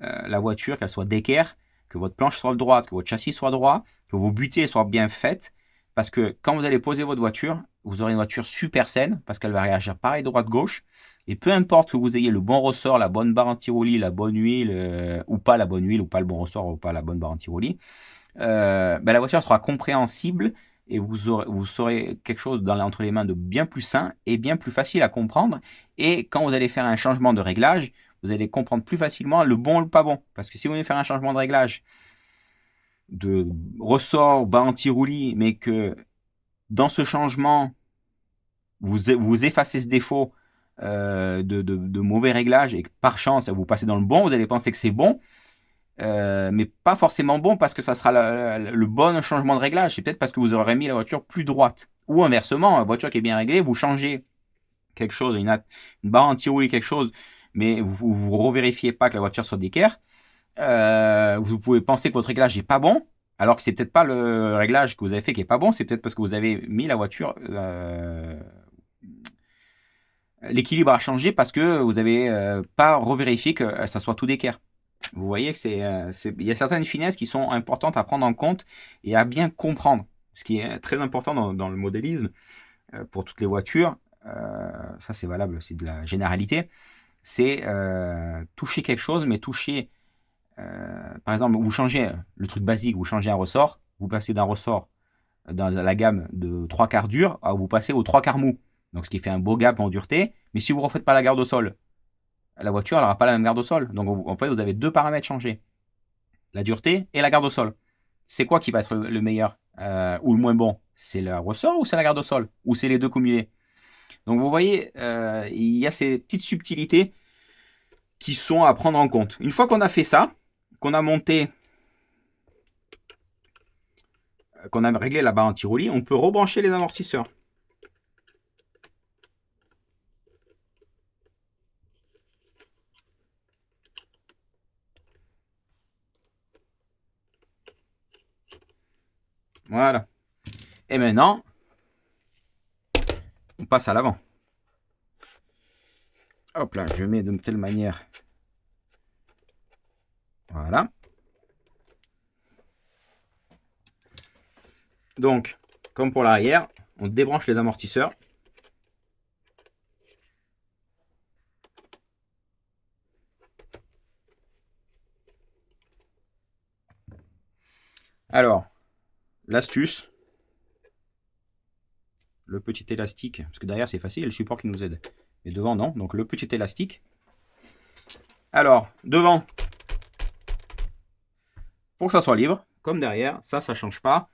la voiture, qu'elle soit d'équerre, que votre planche soit droite, que votre châssis soit droit, que vos butées soient bien faites. Parce que quand vous allez poser votre voiture, vous aurez une voiture super saine, parce qu'elle va réagir pareil droite-gauche. Et peu importe que vous ayez le bon ressort, la bonne barre anti-roulis, la bonne huile, ou pas la bonne huile, ou pas le bon ressort, ou pas la bonne barre anti-roulis, la voiture sera compréhensible et vous saurez quelque chose entre les mains de bien plus sain et bien plus facile à comprendre. Et quand vous allez faire un changement de réglage, vous allez comprendre plus facilement le bon ou le pas bon. Parce que si vous voulez faire un changement de réglage de ressort, barre anti-roulis, mais que dans ce changement, vous effacez ce défaut de mauvais réglages et que par chance vous passez dans le bon, vous allez penser que c'est bon, mais pas forcément bon parce que ça sera le bon changement de réglage. C'est peut-être parce que vous aurez mis la voiture plus droite. Ou inversement, la voiture qui est bien réglée, vous changez quelque chose, une barre anti-roulis, quelque chose, mais vous revérifiez pas que la voiture soit d'équerre. Vous pouvez penser que votre réglage est pas bon, alors que c'est peut-être pas le réglage que vous avez fait qui est pas bon, c'est peut-être parce que vous avez mis la voiture, l'équilibre a changé parce que vous avez pas revérifié que ça soit tout d'équerre. Vous voyez que il y a certaines finesses qui sont importantes à prendre en compte et à bien comprendre. Ce qui est très important dans le modélisme pour toutes les voitures, ça c'est valable, c'est de la généralité, c'est toucher quelque chose, mais toucher, par exemple, vous changez le truc basique, vous changez un ressort, vous passez d'un ressort dans la gamme de 3 quarts dur, à vous passez aux 3 quarts mou. Donc ce qui fait un beau gap en dureté, mais si vous ne refaites pas la garde au sol, la voiture n'aura pas la même garde au sol. Donc en fait, vous avez deux paramètres changés. La dureté et la garde au sol. C'est quoi qui va être le meilleur ou le moins bon? C'est le ressort ou c'est la garde au sol? Ou c'est les deux cumulés? Donc vous voyez, il y a ces petites subtilités qui sont à prendre en compte. Une fois qu'on a fait ça, qu'on a monté, qu'on a réglé la barre anti-roulis, on peut rebrancher les amortisseurs. Voilà. Et maintenant, on passe à l'avant. Hop là, je mets de telle manière. Voilà. Donc, comme pour l'arrière, on débranche les amortisseurs. Alors, l'astuce, le petit élastique, parce que derrière c'est facile, il y a le support qui nous aide. Mais devant, non. Donc le petit élastique. Alors, devant, faut que ça soit libre, comme derrière. Ça change pas.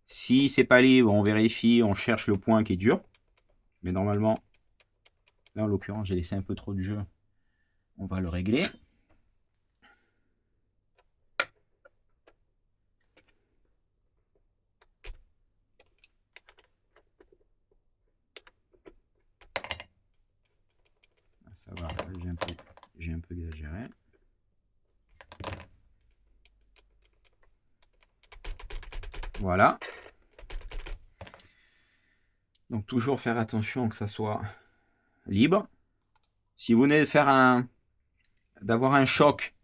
Si c'est pas libre, on vérifie, on cherche le point qui est dur. Mais normalement, là en l'occurrence, j'ai laissé un peu trop de jeu. On va le régler. Ça va, j'ai un peu exagéré. Voilà. Donc toujours faire attention que ça soit libre. Si vous venez de faire d'avoir un choc,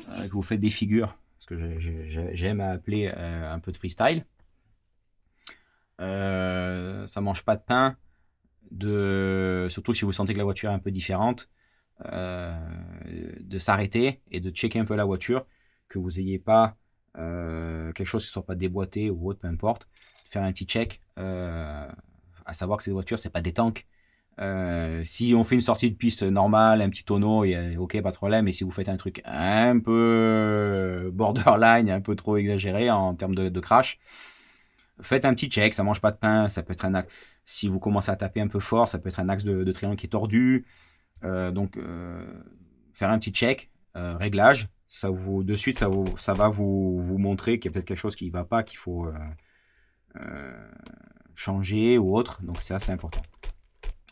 que vous faites des figures, parce que j'aime appeler un peu de freestyle, ça mange pas de pain, surtout si vous sentez que la voiture est un peu différente, de s'arrêter et de checker un peu la voiture, que vous n'ayez pas quelque chose qui ne soit pas déboîté ou autre, peu importe, faire un petit check, à savoir que ces voitures, c'est pas des tanks. Si on fait une sortie de piste normale, un petit tonneau, ok, pas de problème. Mais si vous faites un truc un peu borderline, un peu trop exagéré en termes de crash, faites un petit check. Ça mange pas de pain. Ça peut être un axe. Si vous commencez à taper un peu fort, ça peut être un axe de triangle qui est tordu. Donc, faire un petit check, réglage. De suite, ça va vous montrer qu'il y a peut-être quelque chose qui ne va pas, qu'il faut changer ou autre. Donc, c'est assez important.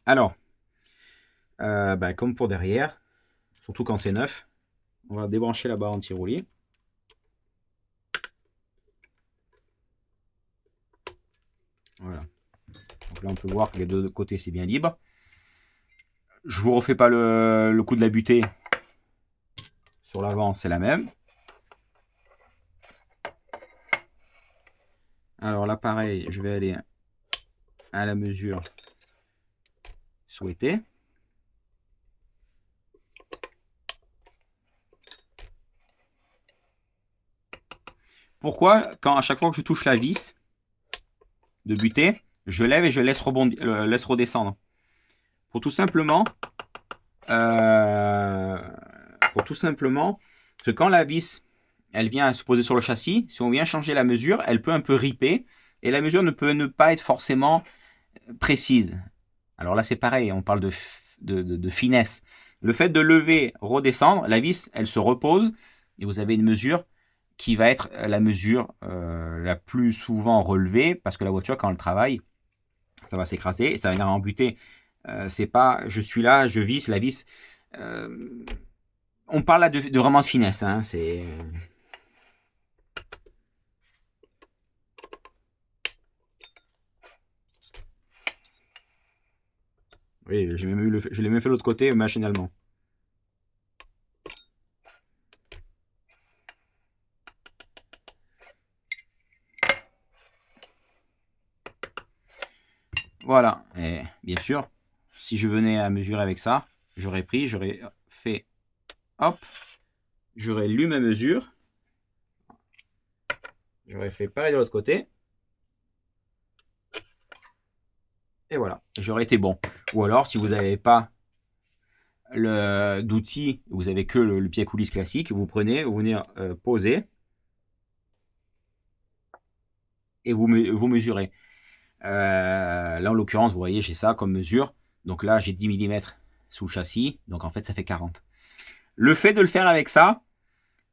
Alors, comme pour derrière, surtout quand c'est neuf, on va débrancher la barre anti-roulis. Voilà. Donc là, on peut voir que les deux côtés, c'est bien libre. Je vous refais pas le coup de la butée. Sur l'avant, c'est la même. Alors là, pareil, je vais aller à la mesure souhaitée. Pourquoi, à chaque fois que je touche la vis de butée, je lève et je laisse redescendre? Pour tout simplement que quand la vis elle vient se poser sur le châssis, si on vient changer la mesure, elle peut un peu riper et la mesure ne peut ne pas être forcément précise. Alors là, c'est pareil, on parle de finesse. Le fait de lever, redescendre, la vis, elle se repose et vous avez une mesure qui va être la mesure la plus souvent relevée parce que la voiture, quand elle travaille, ça va s'écraser et ça va venir embuter. C'est pas je suis là, je visse, la vis. On parle là de vraiment de finesse. Hein, c'est. Oui, je l'ai même fait de l'autre côté machinalement. Voilà. Et bien sûr, si je venais à mesurer avec ça, j'aurais fait, hop, j'aurais lu ma mesure, j'aurais fait pareil de l'autre côté, et voilà, j'aurais été bon. Ou alors, si vous n'avez pas d'outil, vous avez que le pied à coulisse classique, vous venez poser, et vous mesurez. Là, en l'occurrence, vous voyez, j'ai ça comme mesure. Donc là, j'ai 10 mm sous le châssis. Donc en fait, ça fait 40. Le fait de le faire avec ça,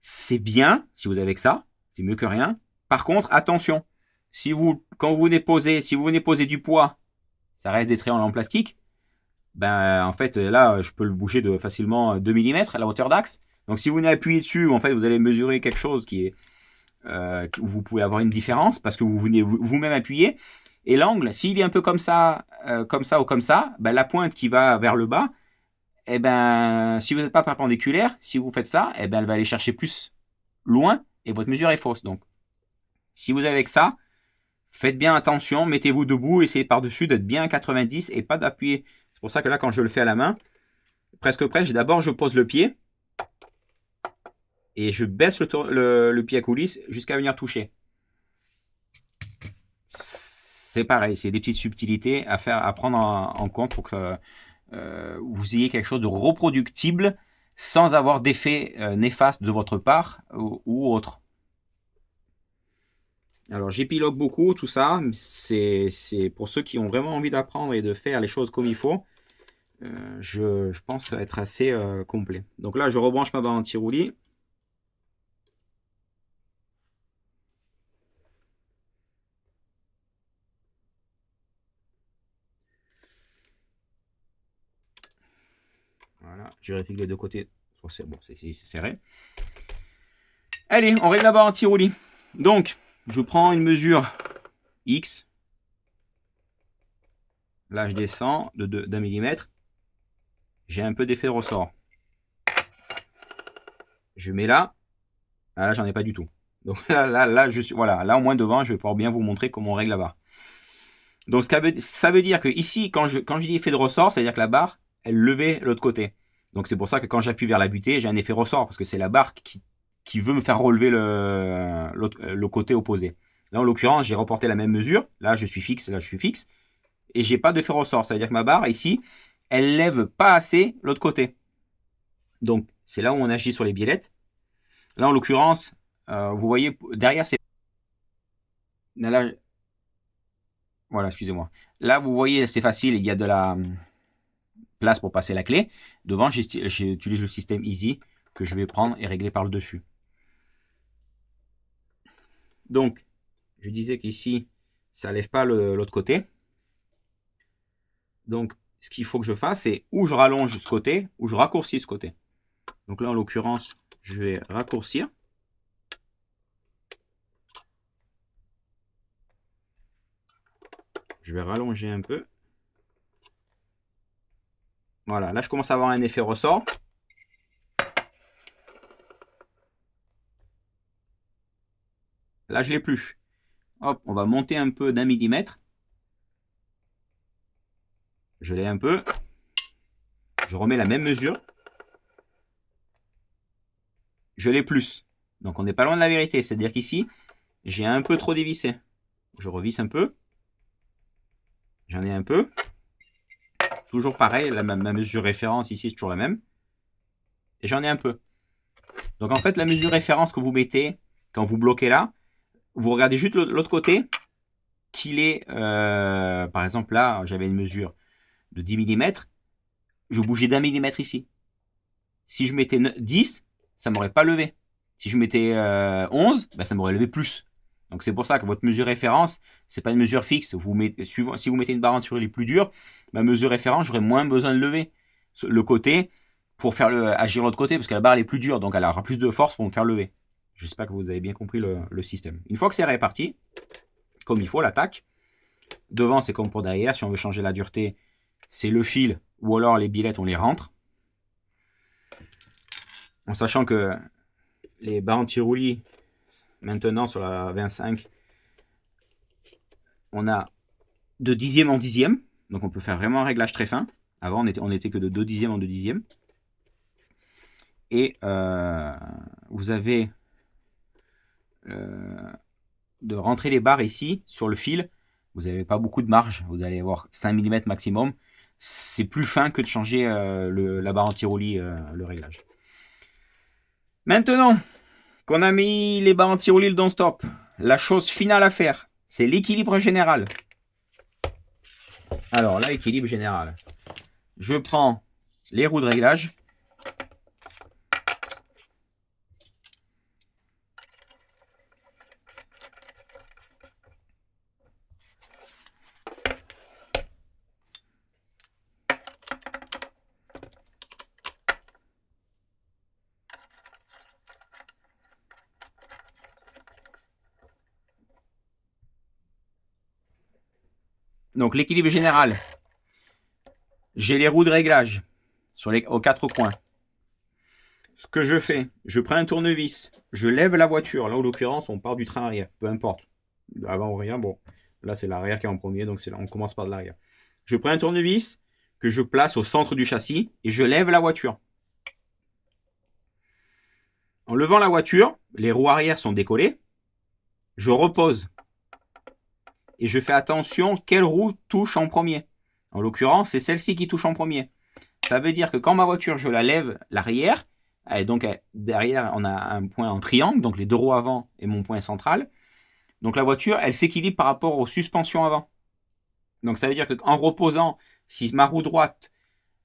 c'est bien si vous avez que ça. C'est mieux que rien. Par contre, attention. Quand vous venez poser, si vous venez poser du poids, ça reste des triangles en plastique. Ben, en fait, là, je peux le bouger de facilement 2 mm à la hauteur d'axe. Donc si vous venez appuyer dessus, en fait, vous allez mesurer quelque chose qui est où vous pouvez avoir une différence parce que vous venez vous-même appuyer. Et l'angle, s'il est un peu comme ça ou comme ça, ben la pointe qui va vers le bas, eh ben, si vous n'êtes pas perpendiculaire, si vous faites ça, eh ben, elle va aller chercher plus loin et votre mesure est fausse. Donc, si vous avez que ça, faites bien attention, mettez-vous debout, essayez par-dessus d'être bien à 90 et pas d'appuyer. C'est pour ça que là, quand je le fais à la main, presque près, d'abord je pose le pied et je baisse le pied à coulisse jusqu'à venir toucher. C'est pareil, c'est des petites subtilités à prendre en compte pour que vous ayez quelque chose de reproductible sans avoir d'effet néfaste de votre part ou autre. Alors j'épilogue beaucoup tout ça, c'est pour ceux qui ont vraiment envie d'apprendre et de faire les choses comme il faut. Je pense être assez complet. Donc là je rebranche ma barre anti-roulis. Voilà, je vérifie que les deux côtés c'est bon, c'est serré. Allez, on règle la barre anti-roulis. Donc, je prends une mesure X. Là, je descends d'un millimètre. J'ai un peu d'effet de ressort. Je mets là. Ah, là, j'en ai pas du tout. Donc là, voilà, là au moins devant, je vais pouvoir bien vous montrer comment on règle la barre. Donc ça veut dire que ici, quand je dis effet de ressort, ça veut dire que la barre, elle levait l'autre côté. Donc c'est pour ça que quand j'appuie vers la butée, j'ai un effet ressort parce que c'est la barre qui veut me faire relever le côté opposé. Là, en l'occurrence, j'ai reporté la même mesure. Là, je suis fixe, là, je suis fixe. Et j'ai pas d'effet ressort. Ça veut dire que ma barre, ici, elle lève pas assez l'autre côté. Donc, c'est là où on agit sur les biellettes. Là, en l'occurrence, vous voyez, derrière, c'est... Là, voilà, excusez-moi. Là, vous voyez, c'est facile, il y a de la place pour passer la clé. Devant, j'utilise le système Easy que je vais prendre et régler par le dessus. Donc, je disais qu'ici, ça ne lève pas l'autre côté. Donc, ce qu'il faut que je fasse, c'est ou je rallonge ce côté, ou je raccourcis ce côté. Donc là, en l'occurrence, je vais raccourcir. Je vais rallonger un peu. Voilà, là, je commence à avoir un effet ressort. Là, je ne l'ai plus. Hop, on va monter un peu d'1 millimètre. Je l'ai un peu. Je remets la même mesure. Je l'ai plus. Donc on n'est pas loin de la vérité. C'est-à-dire qu'ici, j'ai un peu trop dévissé. Je revisse un peu. J'en ai un peu. Toujours pareil, ma mesure référence ici, c'est toujours la même. Et j'en ai un peu. Donc en fait, la mesure référence que vous mettez quand vous bloquez là, vous regardez juste l'autre côté, qu'il est, par exemple là, j'avais une mesure de 10 mm, je bougeais d'1 millimètre ici. Si je mettais 10, ça m'aurait pas levé. Si je mettais 11, ben ça m'aurait levé plus. Donc c'est pour ça que votre mesure référence, c'est pas une mesure fixe. Si vous mettez une barre anti-roulis plus dure, ma mesure référence, j'aurai moins besoin de lever le côté pour faire agir l'autre côté, parce que la barre elle est plus dure, donc elle aura plus de force pour me faire lever. J'espère que vous avez bien compris le système. Une fois que c'est réparti, comme il faut, l'attaque, devant c'est comme pour derrière, si on veut changer la dureté, c'est le fil, ou alors les billettes, on les rentre. En sachant que les barres anti-roulis, maintenant sur la 25, on a de dixième en dixième, donc on peut faire vraiment un réglage très fin. Avant, on était que de 2 dixièmes en 2 dixièmes. Et vous avez de rentrer les barres ici, sur le fil. Vous n'avez pas beaucoup de marge, vous allez avoir 5 mm maximum. C'est plus fin que de changer la barre anti-roulis, le réglage. Maintenant qu'on a mis les barres anti-roulis, le don't-stop, la chose finale à faire, c'est l'équilibre général. Alors là, équilibre général. Je prends les roues de réglage. Donc l'équilibre général, j'ai les roues de réglage aux 4 coins. Ce que je fais, je prends un tournevis, je lève la voiture. Là, en l'occurrence, on part du train arrière, peu importe. Avant ou rien, bon, là c'est l'arrière qui est en premier, donc on commence par de l'arrière. Je prends un tournevis que je place au centre du châssis et je lève la voiture. En levant la voiture, les roues arrière sont décollées. Je repose. Et je fais attention quelle roue touche en premier. En l'occurrence, c'est celle-ci qui touche en premier. Ça veut dire que quand ma voiture, je la lève l'arrière, et donc derrière, on a un point en triangle, donc les deux roues avant et mon point central. Donc la voiture, elle s'équilibre par rapport aux suspensions avant. Donc ça veut dire qu'en reposant, si ma roue droite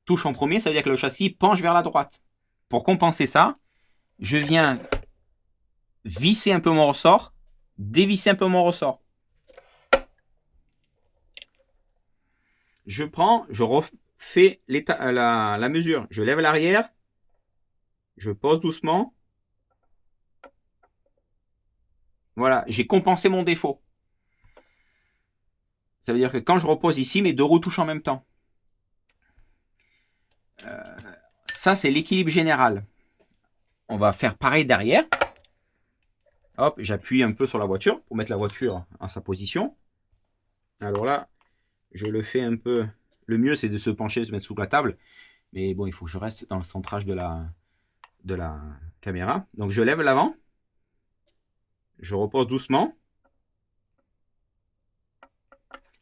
touche en premier, ça veut dire que le châssis penche vers la droite. Pour compenser ça, je viens visser un peu mon ressort, dévisser un peu mon ressort. Je refais la mesure. Je lève l'arrière, je pose doucement. Voilà, j'ai compensé mon défaut. Ça veut dire que quand je repose ici, mes deux roues touchent en même temps. Ça, c'est l'équilibre général. On va faire pareil derrière. Hop, j'appuie un peu sur la voiture pour mettre la voiture en sa position. Alors là, je le fais un peu. Le mieux, c'est de se pencher, de se mettre sous la table. Mais bon, il faut que je reste dans le centrage de la caméra. Donc, je lève l'avant. Je repose doucement.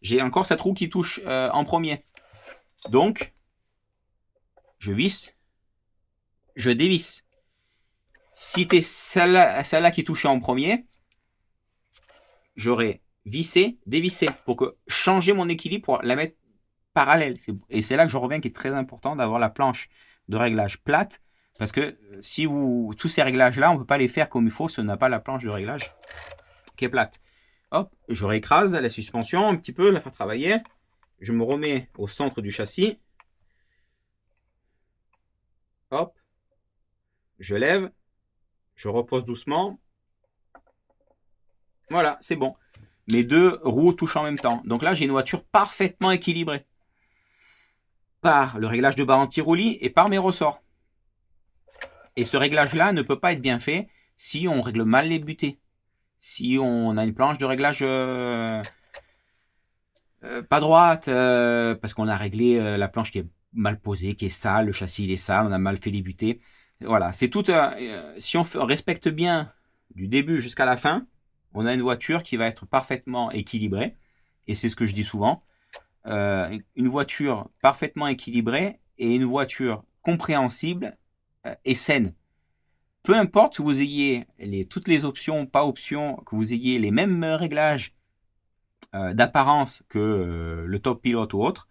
J'ai encore cette roue qui touche en premier. Donc, je visse. Je dévisse. Si c'était celle-là qui touchait en premier, j'aurais vissé, dévissé pour changer mon équilibre pour la mettre parallèle. Et c'est là que je reviens qui est très important d'avoir la planche de réglage plate. Parce que si tous ces réglages-là, on ne peut pas les faire comme il faut si on n'a pas la planche de réglage qui est plate. Hop, je réécrase la suspension un petit peu, la faire travailler. Je me remets au centre du châssis. Hop, je lève, je repose doucement. Voilà, c'est bon. Mes deux roues touchent en même temps. Donc là, j'ai une voiture parfaitement équilibrée. Par le réglage de barre anti-roulis et par mes ressorts. Et ce réglage-là ne peut pas être bien fait si on règle mal les butées. Si on a une planche de réglage pas droite, parce qu'on a réglé la planche qui est mal posée, qui est sale, le châssis il est sale, on a mal fait les butées. Voilà, c'est tout. Si on respecte bien du début jusqu'à la fin, on a une voiture qui va être parfaitement équilibrée. Et c'est ce que je dis souvent. Une voiture parfaitement équilibrée et une voiture compréhensible et saine. Peu importe que vous ayez toutes les options, pas options, que vous ayez les mêmes réglages d'apparence que le top pilote ou autre,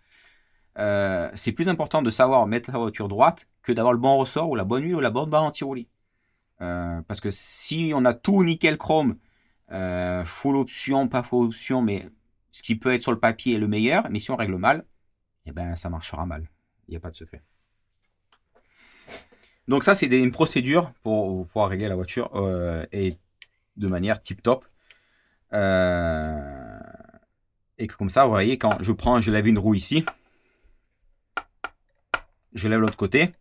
c'est plus important de savoir mettre la voiture droite que d'avoir le bon ressort ou la bonne huile ou la bonne barre anti-roulis. Parce que si on a tout nickel chrome, full option, pas full option, mais ce qui peut être sur le papier est le meilleur, mais si on règle mal, eh ben ça marchera mal. Il n'y a pas de secret. Donc ça, c'est une procédure pour pouvoir régler la voiture et de manière tip top. Et que comme ça, vous voyez, quand je lève une roue ici, je lève l'autre côté,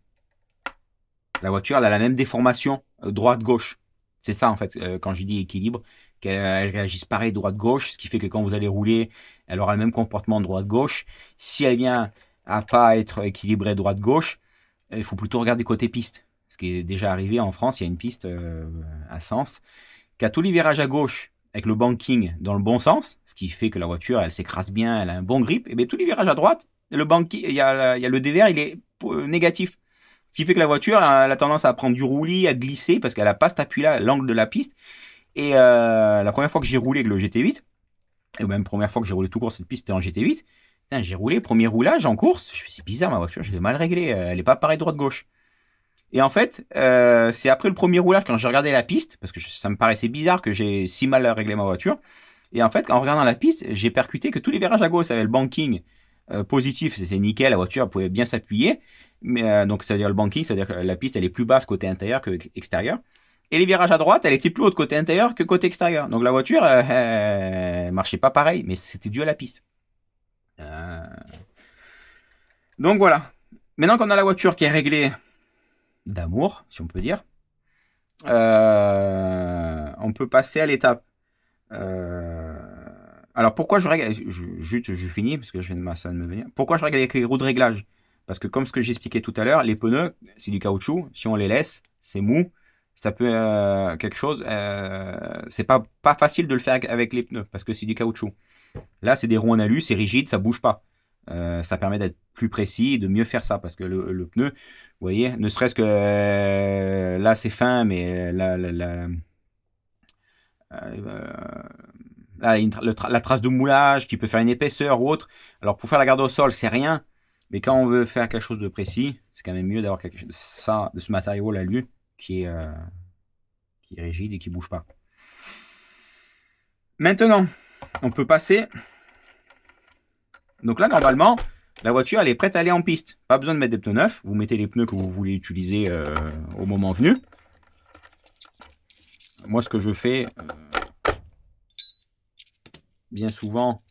la voiture elle a la même déformation droite-gauche. C'est ça en fait, quand je dis équilibre, qu'elle réagisse pareil droite-gauche, ce qui fait que quand vous allez rouler, elle aura le même comportement droite-gauche. Si elle vient à pas être équilibrée droite-gauche, il faut plutôt regarder côté piste. Ce qui est déjà arrivé en France, il y a une piste à Sens, qui a tous les virages à gauche avec le banking dans le bon sens, ce qui fait que la voiture elle s'écrase bien, elle a un bon grip, et bien tous les virages à droite, le banking, il y a le dévers, il est négatif. Ce qui fait que la voiture elle a tendance à prendre du roulis, à glisser, parce qu'elle n'a pas cet appui-là, l'angle de la piste. Et la première fois que j'ai roulé avec le GT8, et même première fois que j'ai roulé tout court cette piste, c'était en GT8, j'ai roulé, premier roulage en course, je me suis dit, c'est bizarre ma voiture, je l'ai mal réglée, elle n'est pas pareille droite-gauche. Et en fait, c'est après le premier roulage, quand j'ai regardé la piste, parce que ça me paraissait bizarre que j'ai si mal réglé ma voiture, et en fait, en regardant la piste, j'ai percuté que tous les virages à gauche avaient le banking positif, c'était nickel, la voiture pouvait bien s'appuyer, mais donc c'est-à-dire le banking, c'est-à-dire que la piste elle est plus basse côté intérieur que extérieur, et les virages à droite, elle était plus haute côté intérieur que côté extérieur. Donc la voiture, marchait pas pareil, mais c'était dû à la piste. Donc voilà. Maintenant qu'on a la voiture qui est réglée d'amour, si on peut dire, on peut passer à l'étape. Alors pourquoi je règle, je finis parce que je viens de ça de me venir. Pourquoi je règle avec les roues de réglage? Parce que comme ce que j'expliquais tout à l'heure, les pneus, c'est du caoutchouc. Si on les laisse, c'est mou. Ça peut quelque chose. C'est pas facile de le faire avec les pneus parce que c'est du caoutchouc. Là, c'est des roues en alu, c'est rigide, ça bouge pas. Ça permet d'être plus précis et de mieux faire ça parce que le pneu, vous voyez, ne serait-ce que là c'est fin, mais là, la trace de moulage qui peut faire une épaisseur ou autre. Alors pour faire la garde au sol, c'est rien, mais quand on veut faire quelque chose de précis, c'est quand même mieux d'avoir quelque chose de ce matériau l'alu qui est rigide et qui bouge pas. Maintenant, on peut passer. Donc là, normalement, la voiture, elle est prête à aller en piste. Pas besoin de mettre des pneus neufs. Vous mettez les pneus que vous voulez utiliser au moment venu. Moi, ce que je fais, bien souvent,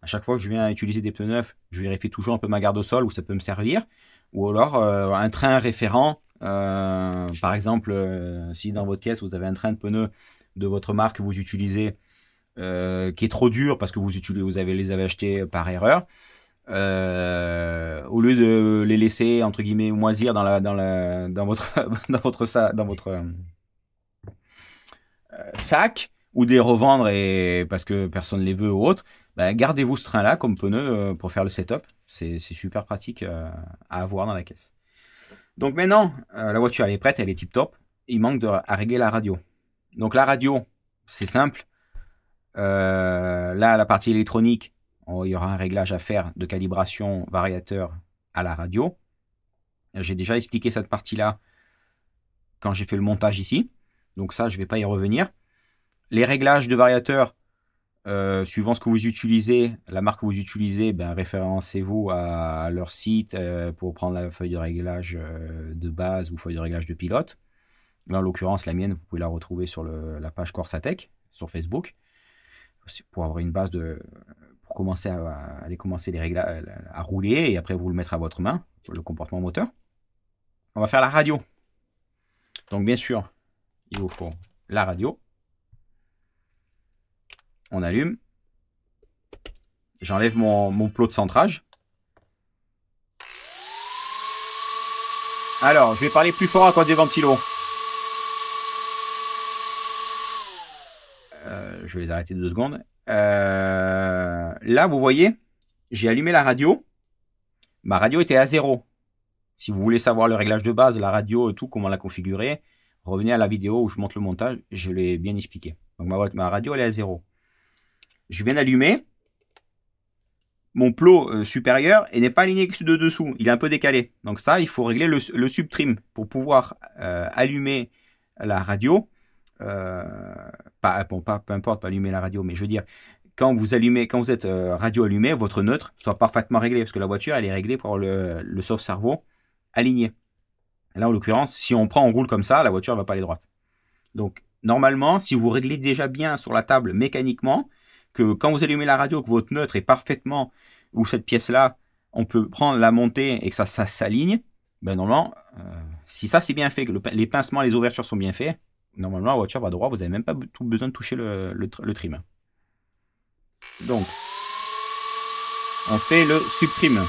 à chaque fois que je viens utiliser des pneus neufs, je vérifie toujours un peu ma garde au sol où ça peut me servir. Ou alors, un train référent. Par exemple, si dans votre caisse, vous avez un train de pneus de votre marque que vous utilisez, qui est trop dur parce que vous avez achetés par erreur. Au lieu de les laisser entre guillemets moisir dans votre sac ou de les revendre parce que personne ne les veut ou autre, ben, gardez-vous ce train là comme pneu pour faire le setup. C'est super pratique à avoir dans la caisse. Donc maintenant la voiture elle est prête, elle est tip top. Il manque à régler la radio. Donc la radio c'est simple. Là la partie électronique, il y aura un réglage à faire de calibration variateur à la radio. J'ai déjà expliqué cette partie-là quand j'ai fait le montage ici. Donc ça, je ne vais pas y revenir. Les réglages de variateur, suivant ce que vous utilisez, la marque que vous utilisez, ben, référencez-vous à leur site pour prendre la feuille de réglage de base ou feuille de réglage de pilote. Là, en l'occurrence, la mienne, vous pouvez la retrouver sur la page Corsatech sur Facebook pour avoir une base pour commencer aller commencer les réglages à rouler et après vous le mettre à votre main, le comportement moteur. On va faire la radio. Donc bien sûr, il vous faut la radio. On allume. J'enlève mon plot de centrage. Alors, je vais parler plus fort à cause des ventilos. Je vais les arrêter 2 secondes. Là, vous voyez, j'ai allumé la radio. Ma radio était à 0. Si vous voulez savoir le réglage de base, la radio et tout, comment la configurer, revenez à la vidéo où je montre le montage, je l'ai bien expliqué. Donc ma radio elle est à 0. Je viens d'allumer. mon plot supérieur et n'est pas aligné avec celui de dessous. Il est un peu décalé. Donc ça, il faut régler le subtrim pour pouvoir allumer la radio. Peu importe, pas allumer la radio, mais je veux dire, quand vous êtes radio allumé, votre neutre soit parfaitement réglé, parce que la voiture, elle est réglée pour le sauve-cerveau aligné. Là, en l'occurrence, si on roule comme ça, la voiture ne va pas aller droite. Donc, normalement, si vous réglez déjà bien sur la table mécaniquement, que quand vous allumez la radio, que votre neutre est parfaitement, ou cette pièce-là, on peut prendre la montée et que ça s'aligne, ben normalement, si ça c'est bien fait, que les pincements, les ouvertures sont bien faits, normalement la voiture va droit, vous n'avez même pas besoin de toucher le trim. Donc, on fait le subtrim.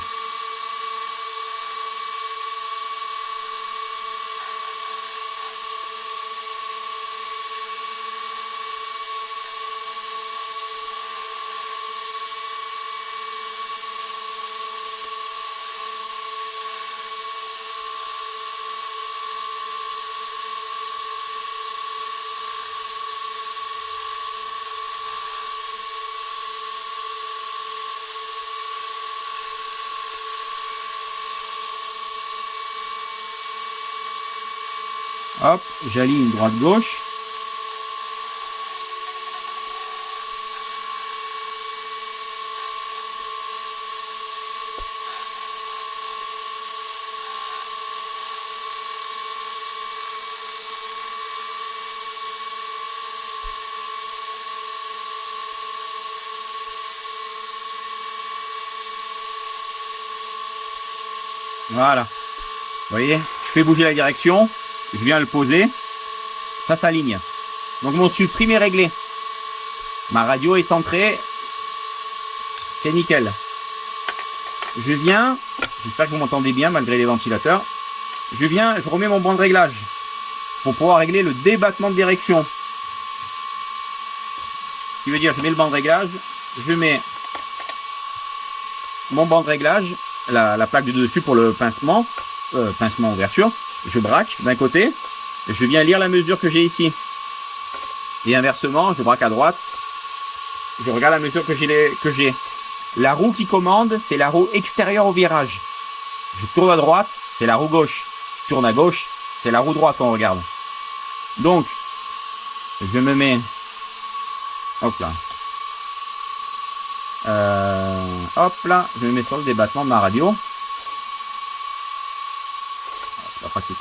Hop, j'aligne droite-gauche. Voilà. Vous voyez, je fais bouger la direction, je viens le poser, ça s'aligne. Donc mon subtrim est réglé. Ma radio est centrée, c'est nickel. Je viens, j'espère que vous m'entendez bien malgré les ventilateurs. Je remets mon banc de réglage pour pouvoir régler le débattement de direction. Ce qui veut dire, je mets le banc de réglage, je mets mon banc de réglage, la plaque du dessus pour le pincement ouverture, je braque d'un côté, et je viens lire la mesure que j'ai ici. Et inversement, je braque à droite, je regarde la mesure que j'ai. La roue qui commande, c'est la roue extérieure au virage. Je tourne à droite, c'est la roue gauche. Je tourne à gauche, c'est la roue droite qu'on regarde. Donc, je me mets... Hop là. Hop là, je me mets sur le débattement de ma radio. C'est pas pratique.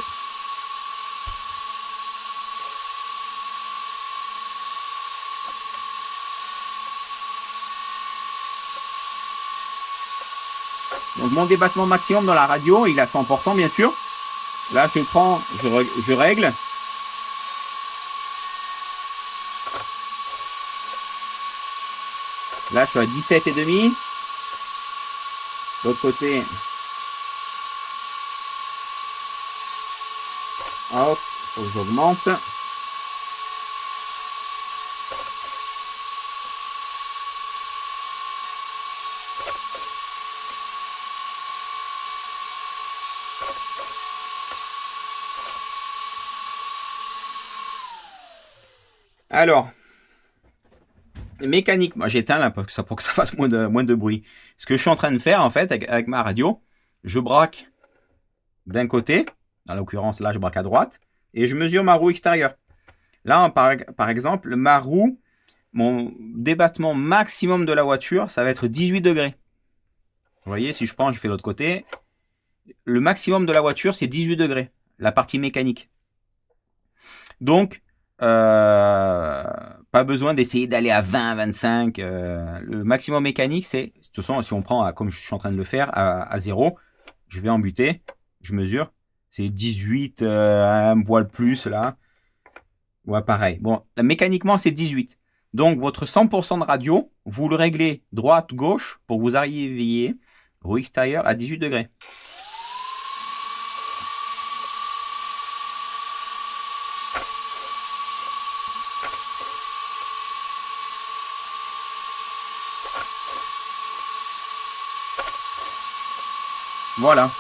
Donc mon débattement maximum dans la radio, il est à 100% bien sûr. Là je prends, je règle. Là je suis à 17,5. De l'autre côté. Hop, faut que j'augmente. Alors, mécaniquement, j'éteins là pour que ça fasse moins de bruit. Ce que je suis en train de faire en fait avec ma radio, je braque d'un côté, dans l'occurrence là je braque à droite, et je mesure ma roue extérieure. Là par exemple, ma roue, mon débattement maximum de la voiture, ça va être 18 degrés. Vous voyez, si je prends, je fais l'autre côté, le maximum de la voiture c'est 18 degrés, la partie mécanique. Donc, pas besoin d'essayer d'aller à 20, 25. Le maximum mécanique, c'est, de toute façon, si on prend, comme je suis en train de le faire, à 0, je vais en buter, je mesure, c'est 18, un poil plus là. Ouais, pareil. Bon, là, mécaniquement, c'est 18. Donc, votre 100% de radio, vous le réglez droite-gauche pour que vous arriviez roue extérieure à 18 degrés. Voilà.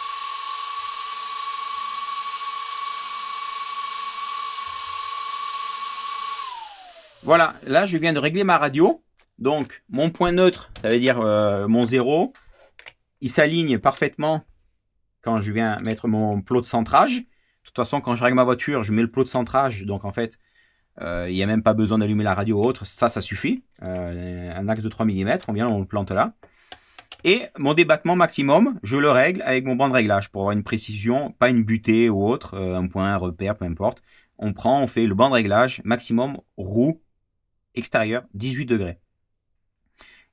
Voilà, là je viens de régler ma radio. Donc, mon point neutre, ça veut dire mon zéro, il s'aligne parfaitement quand je viens mettre mon plot de centrage. De toute façon, quand je règle ma voiture, je mets le plot de centrage. Donc, en fait, il n'y a même pas besoin d'allumer la radio ou autre. Ça suffit. Un axe de 3 mm, on le plante là. Et mon débattement maximum, je le règle avec mon banc de réglage pour avoir une précision, pas une butée ou autre, un point, un repère, peu importe. On fait le banc de réglage maximum roue extérieur 18 degrés.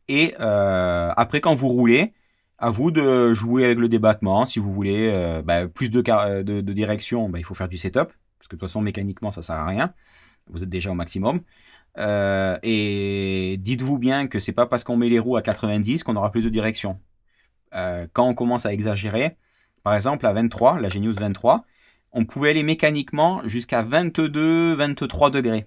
Et après, quand vous roulez, à vous de jouer avec le débattement. Si vous voulez plus de direction, il faut faire du setup, parce que de toute façon, mécaniquement, ça sert à rien. Vous êtes déjà au maximum. Et dites-vous bien que c'est pas parce qu'on met les roues à 90 qu'on aura plus de direction. Quand on commence à exagérer, par exemple, à 23, la Genius 23, on pouvait aller mécaniquement jusqu'à 22-23 degrés.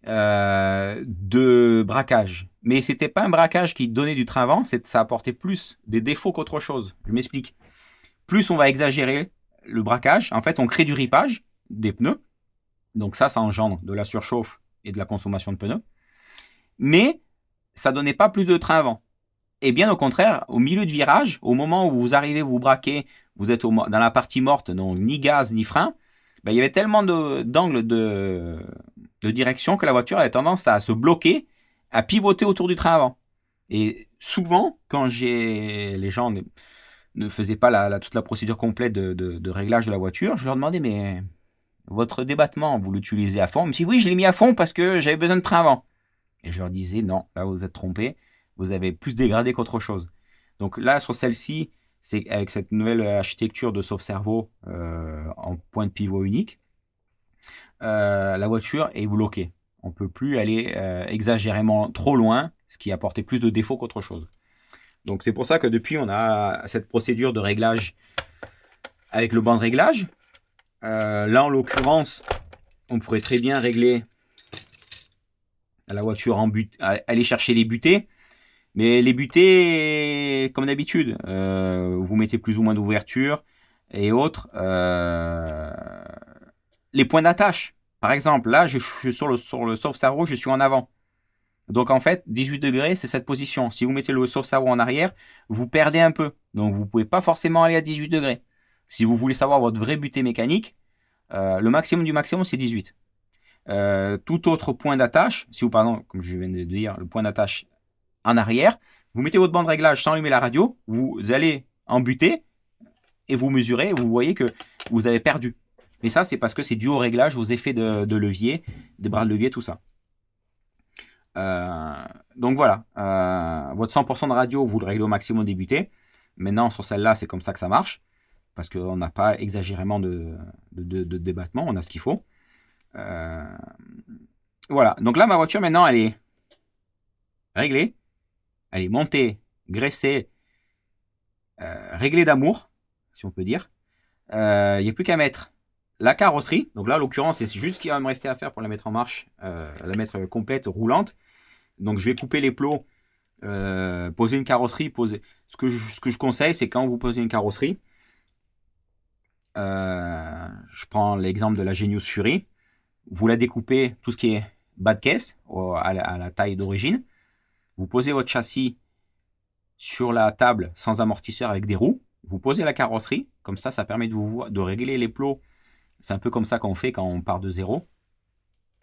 De braquage. Mais c'était pas un braquage qui donnait du train avant, ça apportait plus des défauts qu'autre chose. Je m'explique. Plus on va exagérer le braquage, en fait on crée du ripage des pneus, donc ça engendre de la surchauffe et de la consommation de pneus, mais ça donnait pas plus de train avant. Et bien au contraire, au milieu de virage, au moment où vous arrivez, vous braquez, vous êtes dans la partie morte, donc ni gaz ni frein, il y avait tellement d'angles de direction que la voiture avait tendance à se bloquer, à pivoter autour du train avant. Et souvent, quand les gens ne faisaient pas toute la procédure complète de réglage de la voiture, je leur demandais, mais votre débattement, vous l'utilisez à fond? Ils me disaient, oui, je l'ai mis à fond parce que j'avais besoin de train avant. Et je leur disais, non, là vous êtes trompé, vous avez plus dégradé qu'autre chose. Donc là, sur celle-ci, c'est avec cette nouvelle architecture de sauve-cerveau en point de pivot unique, la voiture est bloquée. On ne peut plus aller exagérément trop loin, ce qui apportait plus de défauts qu'autre chose. Donc c'est pour ça que depuis, on a cette procédure de réglage avec le banc de réglage. Là, en l'occurrence, on pourrait très bien régler la voiture aller chercher les butées. Mais les butées, comme d'habitude, vous mettez plus ou moins d'ouverture et autres. Les points d'attache. Par exemple, là, je suis sur le sauve-cerveau, je suis en avant. Donc en fait, 18 degrés, c'est cette position. Si vous mettez le sauve-cerveau en arrière, vous perdez un peu. Donc vous ne pouvez pas forcément aller à 18 degrés. Si vous voulez savoir votre vraie butée mécanique, le maximum du maximum, c'est 18. Tout autre point d'attache, si vous, pardon, comme je viens de dire, le point d'attache en arrière, vous mettez votre banc de réglage sans allumer la radio, vous allez en butée et vous mesurez, vous voyez que vous avez perdu. Mais ça, c'est parce que c'est dû au réglage, aux effets de levier, des bras de levier, tout ça. Donc voilà, votre 100% de radio, vous le réglez au maximum des butées. Maintenant, sur celle-là, c'est comme ça que ça marche, parce qu'on n'a pas exagérément de débattement, on a ce qu'il faut. Voilà, donc là, ma voiture, maintenant, elle est réglée, elle est montée, graissée, réglée d'amour, si on peut dire. Il n'y a plus qu'à mettre la carrosserie. Donc là, en l'occurrence, c'est juste ce qui va me rester à faire pour la mettre en marche, la mettre complète, roulante. Donc je vais couper les plots, poser une carrosserie. Ce que je conseille, c'est quand vous posez une carrosserie, je prends l'exemple de la Genius Fury, vous la découpez, tout ce qui est bas de caisse, à la taille d'origine. Vous posez votre châssis sur la table sans amortisseur avec des roues. Vous posez la carrosserie, comme ça permet de régler les plots. C'est un peu comme ça qu'on fait quand on part de zéro.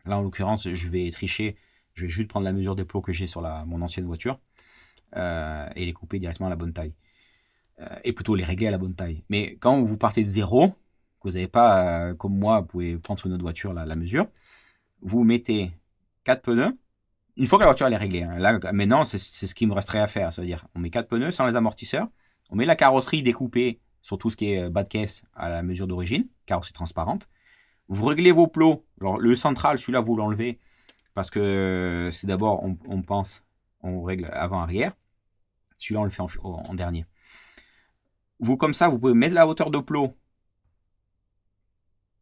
Là, en l'occurrence, je vais tricher. Je vais juste prendre la mesure des plots que j'ai sur mon ancienne voiture et les couper directement à la bonne taille. Et plutôt les régler à la bonne taille. Mais quand vous partez de zéro, que vous n'avez pas, comme moi, vous pouvez prendre sur une autre voiture la mesure, vous mettez 4 pneus. Une fois que la voiture elle est réglée, hein, là, maintenant, c'est ce qu'il me resterait à faire. C'est-à-dire, on met 4 pneus sans les amortisseurs, on met la carrosserie découpée sur tout ce qui est bas de caisse à la mesure d'origine, carrosserie transparente. Vous réglez vos plots. Alors, le central, celui-là, vous l'enlevez parce que c'est d'abord, on règle avant-arrière. Celui-là, on le fait en dernier. Comme ça, vous pouvez mettre la hauteur de plot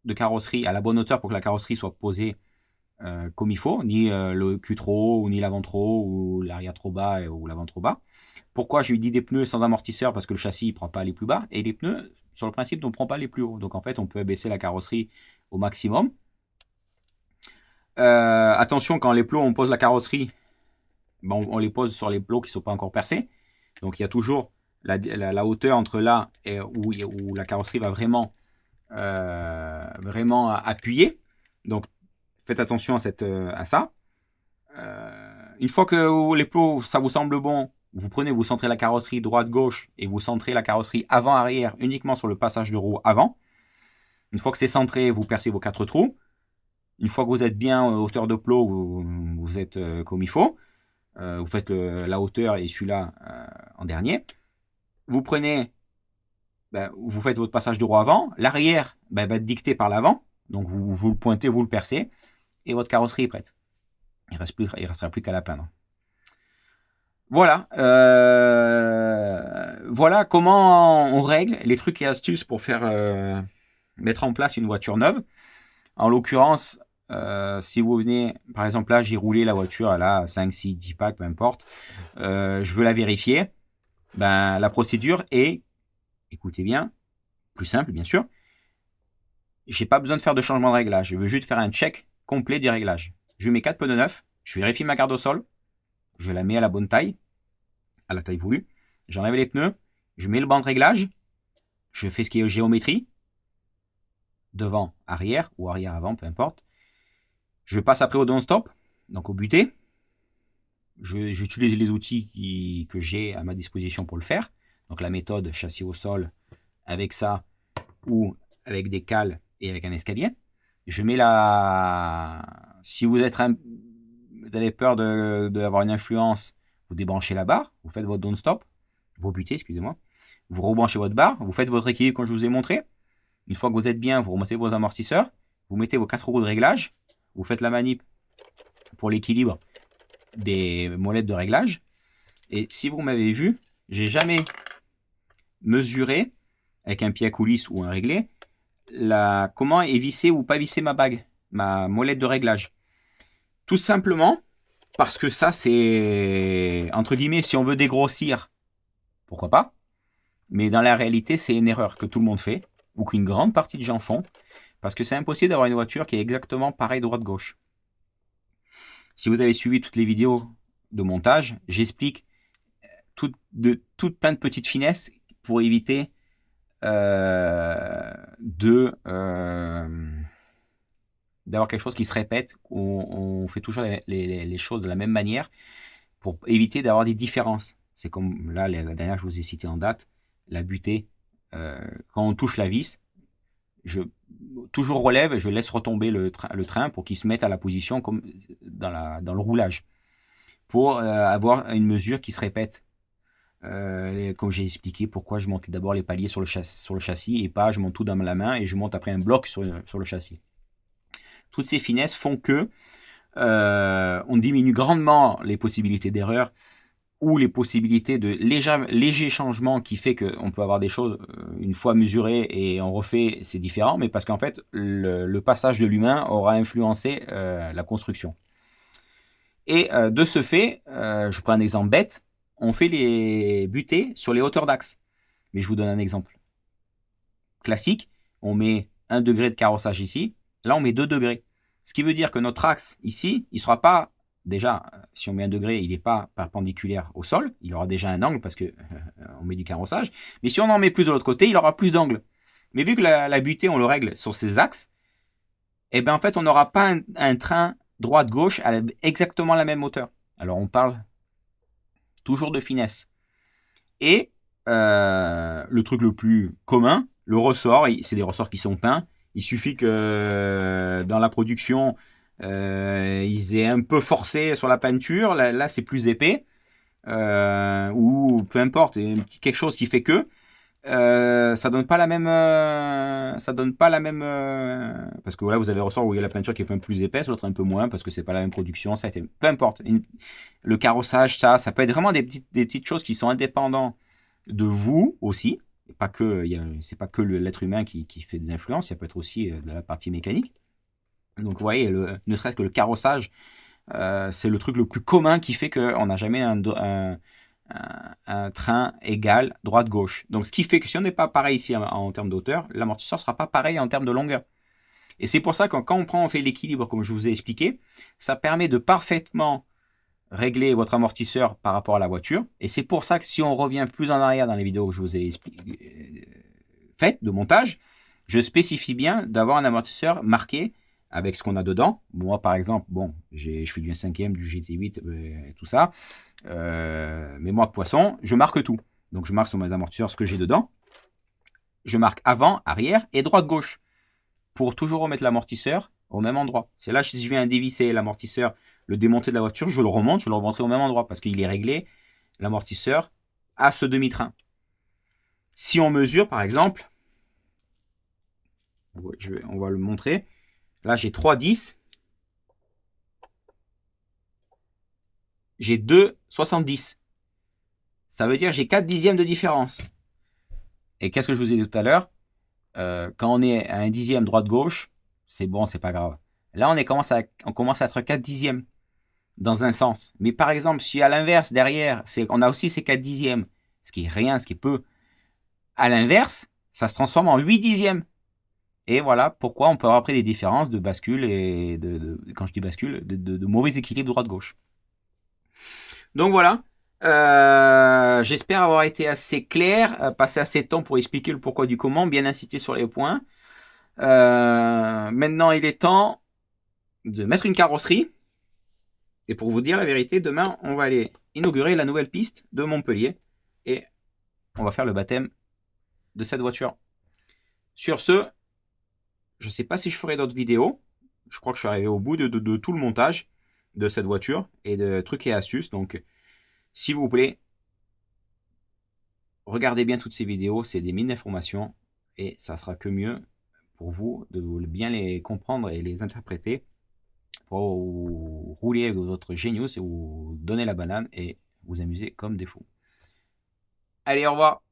de carrosserie à la bonne hauteur pour que la carrosserie soit posée comme il faut, ni le cul trop haut, ni l'avant trop haut, ou l'arrière trop bas, ou l'avant trop bas. Pourquoi je lui dis des pneus sans amortisseur? Parce que le châssis ne prend pas les plus bas, et les pneus, sur le principe, ne prend pas les plus hauts. Donc en fait, on peut abaisser la carrosserie au maximum. Attention, quand les plots, on pose la carrosserie, ben, on les pose sur les plots qui ne sont pas encore percés. Donc il y a toujours la hauteur entre là et où la carrosserie va vraiment appuyer. Donc faites attention à ça. Une fois que les plots, ça vous semble bon, vous centrez la carrosserie droite-gauche et vous centrez la carrosserie avant-arrière uniquement sur le passage de roue avant. Une fois que c'est centré, vous percez vos 4 trous. Une fois que vous êtes bien hauteur de plot, vous êtes comme il faut. Vous faites la hauteur et celui-là en dernier. Vous prenez, vous faites votre passage de roue avant. L'arrière va être dicté par l'avant. Donc vous le pointez, vous le percez. Et votre carrosserie est prête. Il ne restera plus qu'à la peindre. Voilà. Voilà comment on règle les trucs et astuces pour faire mettre en place une voiture neuve. En l'occurrence, si vous venez, par exemple là, j'ai roulé la voiture à 5, 6, 10 packs, peu importe. Je veux la vérifier. Ben, la procédure est, écoutez bien, plus simple bien sûr. J'ai pas besoin de faire de changement de réglage. Je veux juste faire un check complet du réglage. Je mets 4 pneus neufs. Je vérifie ma garde au sol. Je la mets à la bonne taille, à la taille voulue. J'enlève les pneus. Je mets le banc de réglage. Je fais ce qui est géométrie. Devant, arrière ou arrière avant, peu importe. Je passe après au down-stop, donc au buté. J'utilise les outils que j'ai à ma disposition pour le faire. Donc la méthode châssis au sol avec ça ou avec des cales et avec un escalier. Je mets si vous avez peur d'avoir une influence, vous débranchez la barre, vous faites votre down-stop, vos butés, excusez-moi. Vous rebranchez votre barre, vous faites votre équilibre comme je vous ai montré. Une fois que vous êtes bien, vous remontez vos amortisseurs, vous mettez vos 4 roues de réglage, vous faites la manip pour l'équilibre des molettes de réglage. Et si vous m'avez vu, j'ai jamais mesuré avec un pied à coulisse ou un réglé comment est vissée ou pas vissée ma molette de réglage. Tout simplement parce que ça c'est entre guillemets, si on veut dégrossir, pourquoi pas, mais dans la réalité c'est une erreur que tout le monde fait ou qu'une grande partie de gens font, parce que c'est impossible d'avoir une voiture qui est exactement pareille droite-gauche. Si vous avez suivi toutes les vidéos de montage, j'explique plein de petites finesses pour éviter d'avoir quelque chose qui se répète. On fait toujours les choses de la même manière pour éviter d'avoir des différences. C'est comme là, la dernière que je vous ai citée en date, la butée. Quand on touche la vis, je toujours relève et je laisse retomber le train pour qu'il se mette à la position comme dans le roulage, pour avoir une mesure qui se répète. Comme j'ai expliqué pourquoi je montais d'abord les paliers sur le châssis et pas je monte tout dans la main et je monte après un bloc sur le châssis. Toutes ces finesses font que on diminue grandement les possibilités d'erreur ou les possibilités de léger changement qui fait qu'on peut avoir des choses une fois mesurées et on refait, c'est différent, mais parce qu'en fait le passage de l'humain aura influencé la construction. Et de ce fait, je prends un exemple bête, on fait les butées sur les hauteurs d'axe. Mais je vous donne un exemple classique, on met 1 degré de carrossage ici, là on met 2 degrés. Ce qui veut dire que notre axe ici, il ne sera pas, déjà, si on met 1 degré, il n'est pas perpendiculaire au sol, il aura déjà un angle parce que on met du carrossage, mais si on en met plus de l'autre côté, il aura plus d'angle. Mais vu que la butée, on le règle sur ces axes, et bien en fait, on n'aura pas un train droite-gauche à exactement la même hauteur. Alors on parle toujours de finesse. Et le truc le plus commun, le ressort, c'est des ressorts qui sont peints. Il suffit que dans la production, ils aient un peu forcé sur la peinture. Là c'est plus épais. Ou peu importe, quelque chose qui fait que ça donne pas la même parce que voilà, vous avez un ressort où il y a la peinture qui est un peu plus épaisse, l'autre un peu moins parce que c'est pas la même production, peu importe. Le carrossage, ça peut être vraiment des petites choses qui sont indépendantes de vous aussi, et pas que c'est pas que l'être humain qui fait des influences, ça peut être aussi de la partie mécanique. Donc vous voyez, ne serait-ce que le carrossage, c'est le truc le plus commun qui fait qu'on n'a jamais un train égal droite-gauche. Donc ce qui fait que si on n'est pas pareil ici en termes d'auteur, l'amortisseur ne sera pas pareil en termes de longueur. Et c'est pour ça que quand on fait l'équilibre comme je vous ai expliqué, ça permet de parfaitement régler votre amortisseur par rapport à la voiture. Et c'est pour ça que si on revient plus en arrière dans les vidéos que je vous ai faites de montage, je spécifie bien d'avoir un amortisseur marqué avec ce qu'on a dedans. Moi, par exemple, bon, je fais du 1/5, du GT8, tout ça. Mémoire de poisson, je marque tout. Donc, je marque sur mes amortisseurs ce que j'ai dedans. Je marque avant, arrière et droite-gauche pour toujours remettre l'amortisseur au même endroit. C'est là, si je viens dévisser l'amortisseur, le démonter de la voiture, je le remonte, je le remonterai au même endroit parce qu'il est réglé, l'amortisseur, à ce demi-train. Si on mesure, par exemple, on va le montrer. Là, j'ai 3,10. J'ai 2,70. Ça veut dire que j'ai 4 dixièmes de différence. Et qu'est-ce que je vous ai dit tout à l'heure? Quand on est à un dixième droite-gauche, c'est bon, c'est pas grave. Là, on commence à être 4 dixièmes dans un sens. Mais par exemple, si à l'inverse, derrière, on a aussi ces 4 dixièmes, ce qui est rien, ce qui est peu, à l'inverse, ça se transforme en 8 dixièmes. Et voilà pourquoi on peut avoir après des différences de bascule et quand je dis bascule, de mauvais équilibre droite-gauche. Donc voilà. J'espère avoir été assez clair, passer assez de temps pour expliquer le pourquoi du comment, bien insister sur les points. Maintenant, il est temps de mettre une carrosserie. Et pour vous dire la vérité, demain, on va aller inaugurer la nouvelle piste de Montpellier. Et on va faire le baptême de cette voiture. Sur ce, je ne sais pas si je ferai d'autres vidéos. Je crois que je suis arrivé au bout de tout le montage de cette voiture et de trucs et astuces. Donc, s'il vous plaît, regardez bien toutes ces vidéos. C'est des mines d'informations et ça sera que mieux pour vous de bien les comprendre et les interpréter pour rouler avec votre Genius et vous donner la banane et vous amuser comme des fous. Allez, au revoir!